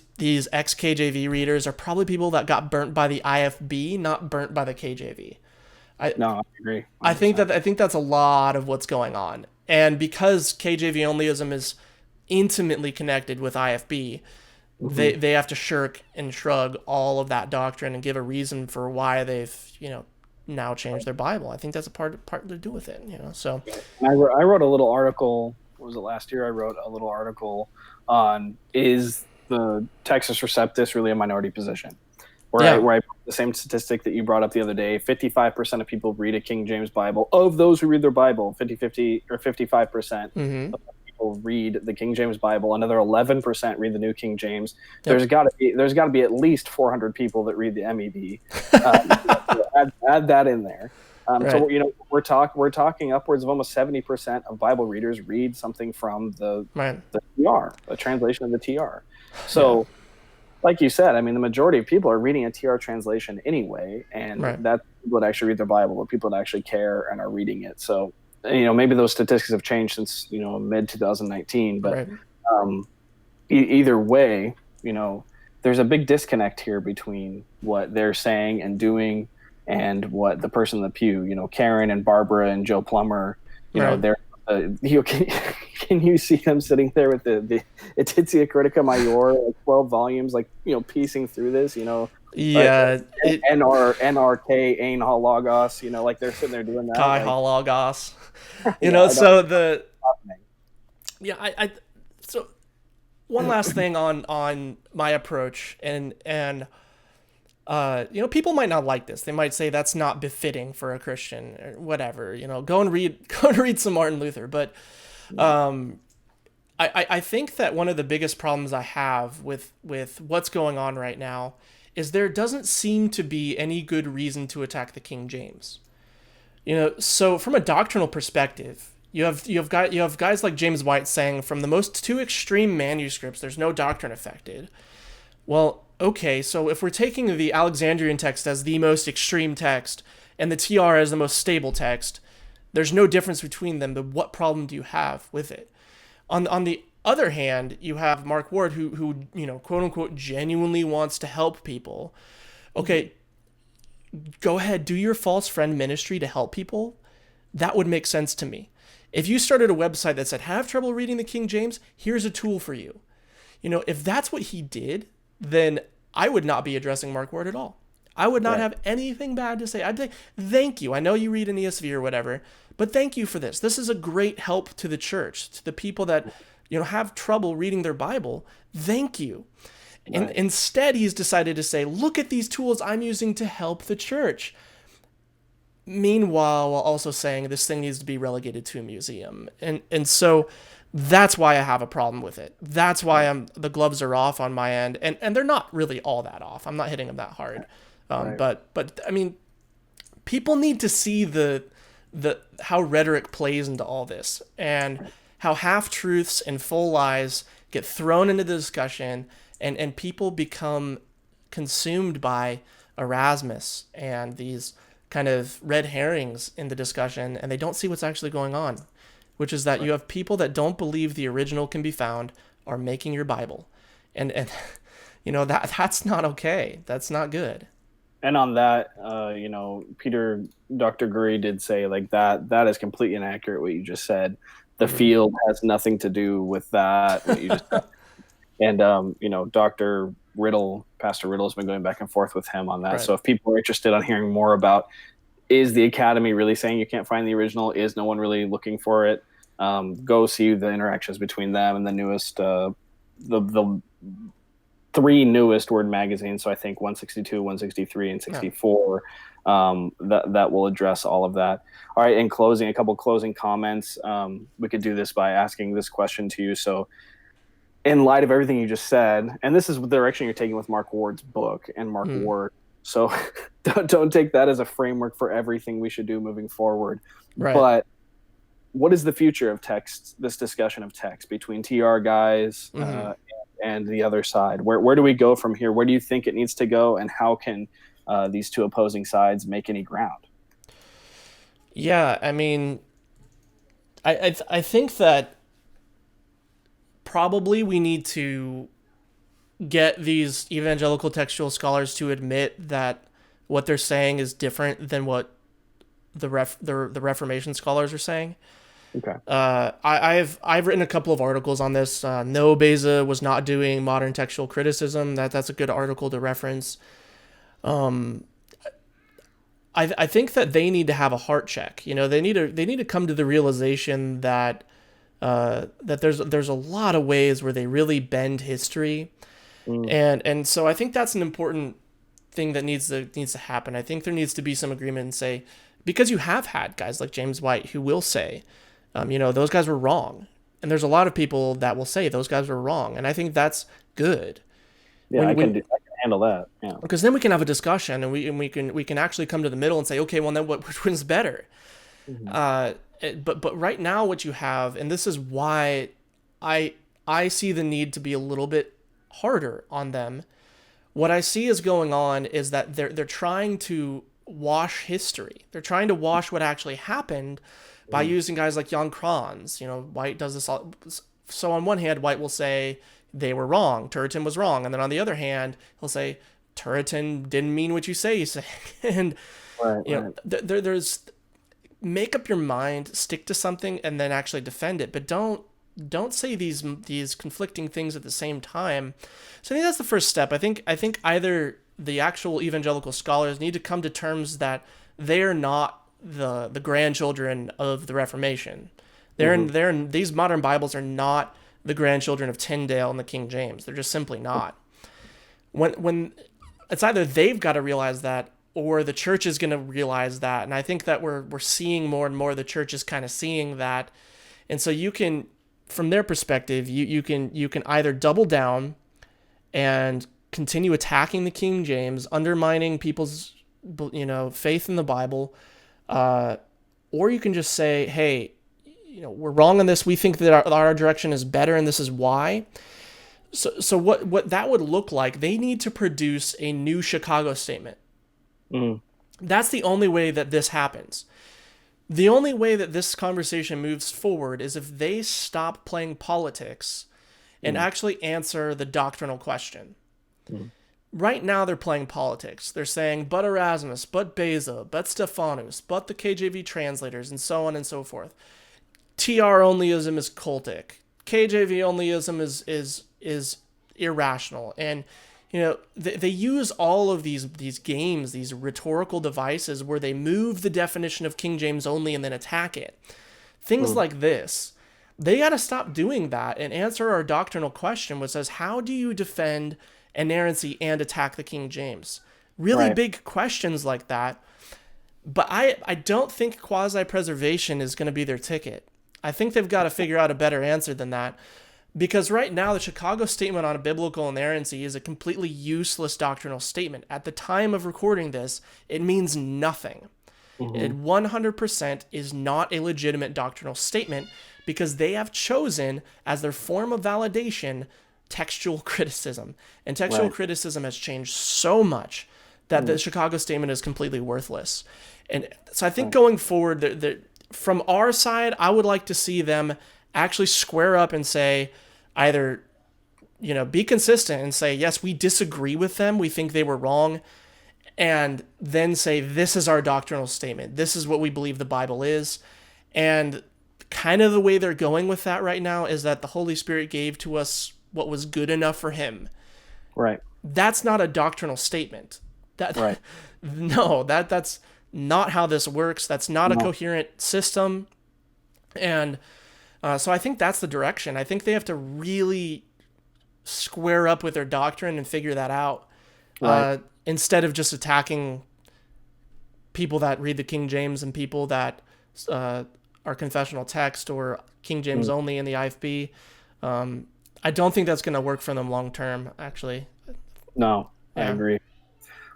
ex KJV readers are probably people that got burnt by the IFB, not burnt by the KJV. I No, I agree. I think 100%. that I think that's a lot of what's going on. And because KJV onlyism is intimately connected with IFB, Hmm. they have to shirk and shrug all of that doctrine and give a reason for why they've now changed their Bible. I think that's a part to do with it. So I wrote a little article. What was it, last year? I wrote a little article on, is the Texas Receptus really a minority position? yeah, Where I put the same statistic that you brought up the other day. 55% of people read a King James Bible. Of those who read their Bible, 50-50 or 55% mm-hmm, of people read the King James Bible. Another 11% read the New King James. yep, There's got to be at least 400 people that read the MEV. Add that in there. So right, we're talking upwards of almost 70% of Bible readers read something from right, the TR, a translation of the TR. yeah, So, like you said, I mean, the majority of people are reading a TR translation anyway, and right, that's people that actually read their Bible, the people that actually care and are reading it. So, maybe those statistics have changed since mid 2019, but right, um, either way, there's a big disconnect here between what they're saying and doing and what the person in the pew, Karen and Barbara and Joe Plummer, right. they're, can you see them sitting there with the Etizia Critica Major, like 12 volumes, like, piecing through this, like Yeah, it NRK, Ain Logos, like they're sitting there doing that. Kai Like, Halagos. yeah, I don't So the know. yeah, I so one last thing on my approach, and people might not like this. They might say that's not befitting for a Christian or whatever. Go and read go and read some Martin Luther. But um, I think that one of the biggest problems I have with what's going on right now is there doesn't seem to be any good reason to attack the King James. So from a doctrinal perspective, you have guys like James White saying from the most two extreme manuscripts, there's no doctrine affected. Well, okay, so if we're taking the Alexandrian text as the most extreme text and the TR as the most stable text, there's no difference between them. But what problem do you have with it? On the other hand, you have Mark Ward who quote unquote genuinely wants to help people. Okay, go ahead, do your false friend ministry to help people. That would make sense to me. If you started a website that said, have trouble reading the King James, here's a tool for you. If that's what he did, then I would not be addressing Mark Ward at all. I would not Right. have anything bad to say. I'd say, thank you. I know you read an ESV or whatever, but thank you for this. This is a great help to the church, to the people that, have trouble reading their Bible. Thank you. And Right. instead, he's decided to say, look at these tools I'm using to help the church. Meanwhile, while also saying this thing needs to be relegated to a museum. And so that's why I have a problem with it. That's why the gloves are off on my end. And they're not really all that off. I'm not hitting them that hard. Right. But I mean, people need to see the how rhetoric plays into all this, and how half truths and full lies get thrown into the discussion, and people become consumed by Erasmus and these kind of red herrings in the discussion, and they don't see what's actually going on, which is that Right. you have people that don't believe the original can be found are making your Bible, and that's not okay. That's not good. And on that, Dr. Gurry did say, like, that is completely inaccurate what you just said. The field has nothing to do with that. What you just and Dr. Riddle, Pastor Riddle, has been going back and forth with him on that. Right. So if people are interested on hearing more about, is the Academy really saying you can't find the original? Is no one really looking for it? Go see the interactions between them and the newest, the three newest Word magazines. So I think 162, 163, and 64. That will address all of that. All right. In closing, a couple closing comments. We could do this by asking this question to you. So, in light of everything you just said, and this is the direction you're taking with Mark Ward's book and Mark Ward. So don't take that as a framework for everything we should do moving forward. Right. But what is the future of text, this discussion of text between TR guys and the other side? Where do we go from here? Where do you think it needs to go? And how can these two opposing sides make any ground? Yeah, I mean, I think that probably we need to get these evangelical textual scholars to admit that what they're saying is different than what the Reformation scholars are saying. Okay. I've written a couple of articles on this. No, Beza was not doing modern textual criticism. That's a good article to reference. I think that they need to have a heart check. They need to come to the realization that there's a lot of ways where they really bend history, and so I think that's an important thing that needs to happen. I think there needs to be some agreement and say, because you have had guys like James White who will say, those guys were wrong, and there's a lot of people that will say those guys were wrong, and I think that's good. Yeah, I can handle that. Yeah, because then we can have a discussion, and we can actually come to the middle and say, okay, well then which one's better? But right now what you have, and this is why I see the need to be a little bit harder on them. What I see is going on is that they're trying to wash history. They're trying to wash what actually happened by using guys like Jan Kranz. White does this all. So on one hand, White will say they were wrong, Turretin was wrong, and then on the other hand, he'll say Turretin didn't mean what you say. And there's make up your mind, stick to something, and then actually defend it. But don't say these conflicting things at the same time. So I think that's the first step. I think either the actual evangelical scholars need to come to terms that they are not the grandchildren of the Reformation. These modern Bibles are not the grandchildren of Tyndale and the King James. They're just simply not. When it's either they've got to realize that, or the church is going to realize that. And I think that we're seeing more and more the church is kind of seeing that. And so you can, from their perspective, you can either double down and continue attacking the King James, undermining people's faith in the Bible, or you can just say, hey, we're wrong on this. We think that our direction is better, and this is why. So what that would look like, they need to produce a new Chicago statement. That's the only way that this happens. The only way that this conversation moves forward is if they stop playing politics and actually answer the doctrinal question. Right now they're playing politics. They're saying, but Erasmus, but Beza, but Stephanus, but the KJV translators, and so on and so forth. TR onlyism is cultic. KJV onlyism is irrational. And they use all of these games, these rhetorical devices where they move the definition of King James only and then attack it. Things like this. They got to stop doing that and answer our doctrinal question, which says, how do you defend inerrancy and attack the King James? Really big questions like that. But I don't think quasi-preservation is going to be their ticket. I think they've got to figure out a better answer than that. Because right now, the Chicago Statement on Biblical Inerrancy is a completely useless doctrinal statement. At the time of recording this, it means nothing. It 100% is not a legitimate doctrinal statement because they have chosen as their form of validation textual criticism. And textual criticism has changed so much that the Chicago Statement is completely worthless. And so I think going forward, from our side, I would like to see them actually square up and say, either, be consistent and say, yes, we disagree with them, we think they were wrong, and then say, this is our doctrinal statement, this is what we believe the Bible is, and kind of the way they're going with that right now is that the Holy Spirit gave to us what was good enough for him. Right. That's not a doctrinal statement. Right. No, that's not how this works. That's not a No. coherent system. And so I think that's the direction. I think they have to really square up with their doctrine and figure that out, Right. instead of just attacking people that read the King James and people that are confessional text or King James Mm. only in the IFB. I don't think that's going to work for them long term, actually. No, I Yeah. agree.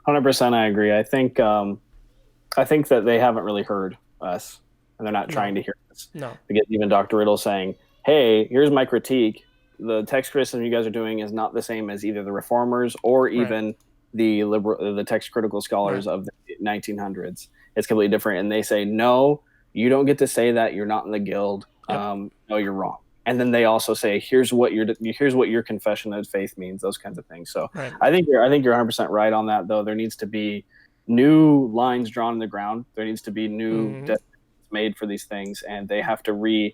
100% I agree. I think that they haven't really heard us, and they're not No. trying to hear us, No. because even Dr. Riddle saying, "Hey, here's my critique. The text criticism you guys are doing is not the same as either the reformers or Right. even the text critical scholars Right. of the 1900s. It's completely different." And they say, "No, you don't get to say that. You're not in the guild. Yep. No, you're wrong." And then they also say, "Here's what your confession of faith means." Those kinds of things. So Right. I think you're 100% right on that. Though there needs to be new lines drawn in the ground. There needs to be new Mhm. definitions made for these things, and they have to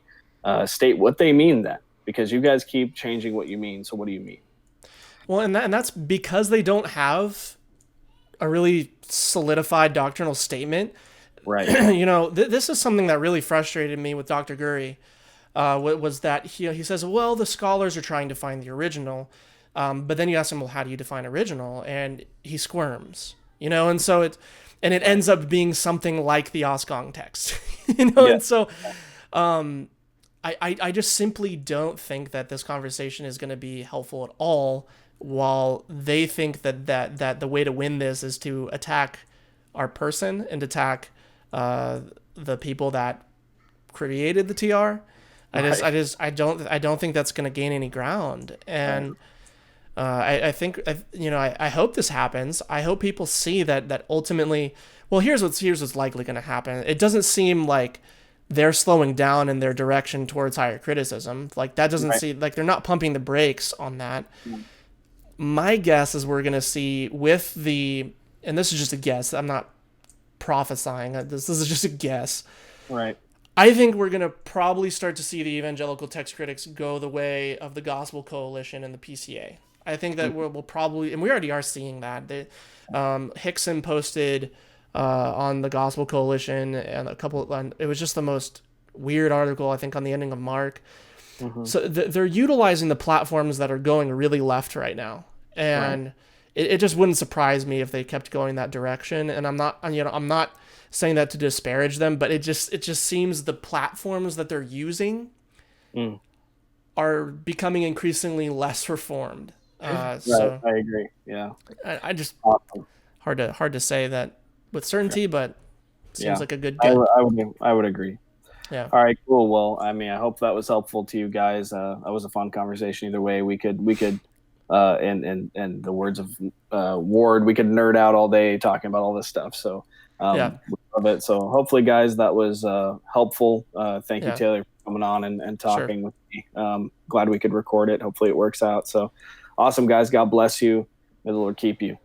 state what they mean then, because you guys keep changing what you mean. So what do you mean? Well, and that's because they don't have a really solidified doctrinal statement. Right. This is something that really frustrated me with Dr. Gurry. Was that he says, well, the scholars are trying to find the original, but then you ask him, well, how do you define original? And he squirms, and so it ends up being something like the Osgong text, Yeah. and so I just simply don't think that this conversation is going to be helpful at all, while they think that the way to win this is to attack our person and attack the people that created the TR. I don't think that's going to gain any ground. And I think, I hope this happens. I hope people see that ultimately, well, here's what's likely going to happen. It doesn't seem like they're slowing down in their direction towards higher criticism. Like that doesn't Right. seem like they're not pumping the brakes on that. Mm. My guess is we're going to see and this is just a guess. I'm not prophesying. This is just a guess. Right. I think we're going to probably start to see the evangelical text critics go the way of the Gospel Coalition and the PCA. I think that we'll probably, and we already are seeing that. Hickson posted on the Gospel Coalition and it was just the most weird article, I think, on the ending of Mark. Mm-hmm. So they're utilizing the platforms that are going really left right now. And it just wouldn't surprise me if they kept going that direction. And I'm not saying that to disparage them, but it just seems the platforms that they're using are becoming increasingly less reformed. So I agree. Yeah. I just Awesome. hard to say that with certainty, but seems Yeah. like a good I, get. I would agree. Yeah. All right, cool. Well, I mean, I hope that was helpful to you guys. That was a fun conversation. Either way, we could, in the words of Ward, we could nerd out all day talking about all this stuff. So, we love it. So, hopefully, guys, that was helpful. Thank you, Yeah. Taylor, for coming on and talking with me. Glad we could record it. Hopefully, it works out. So, awesome, guys. God bless you. May the Lord keep you.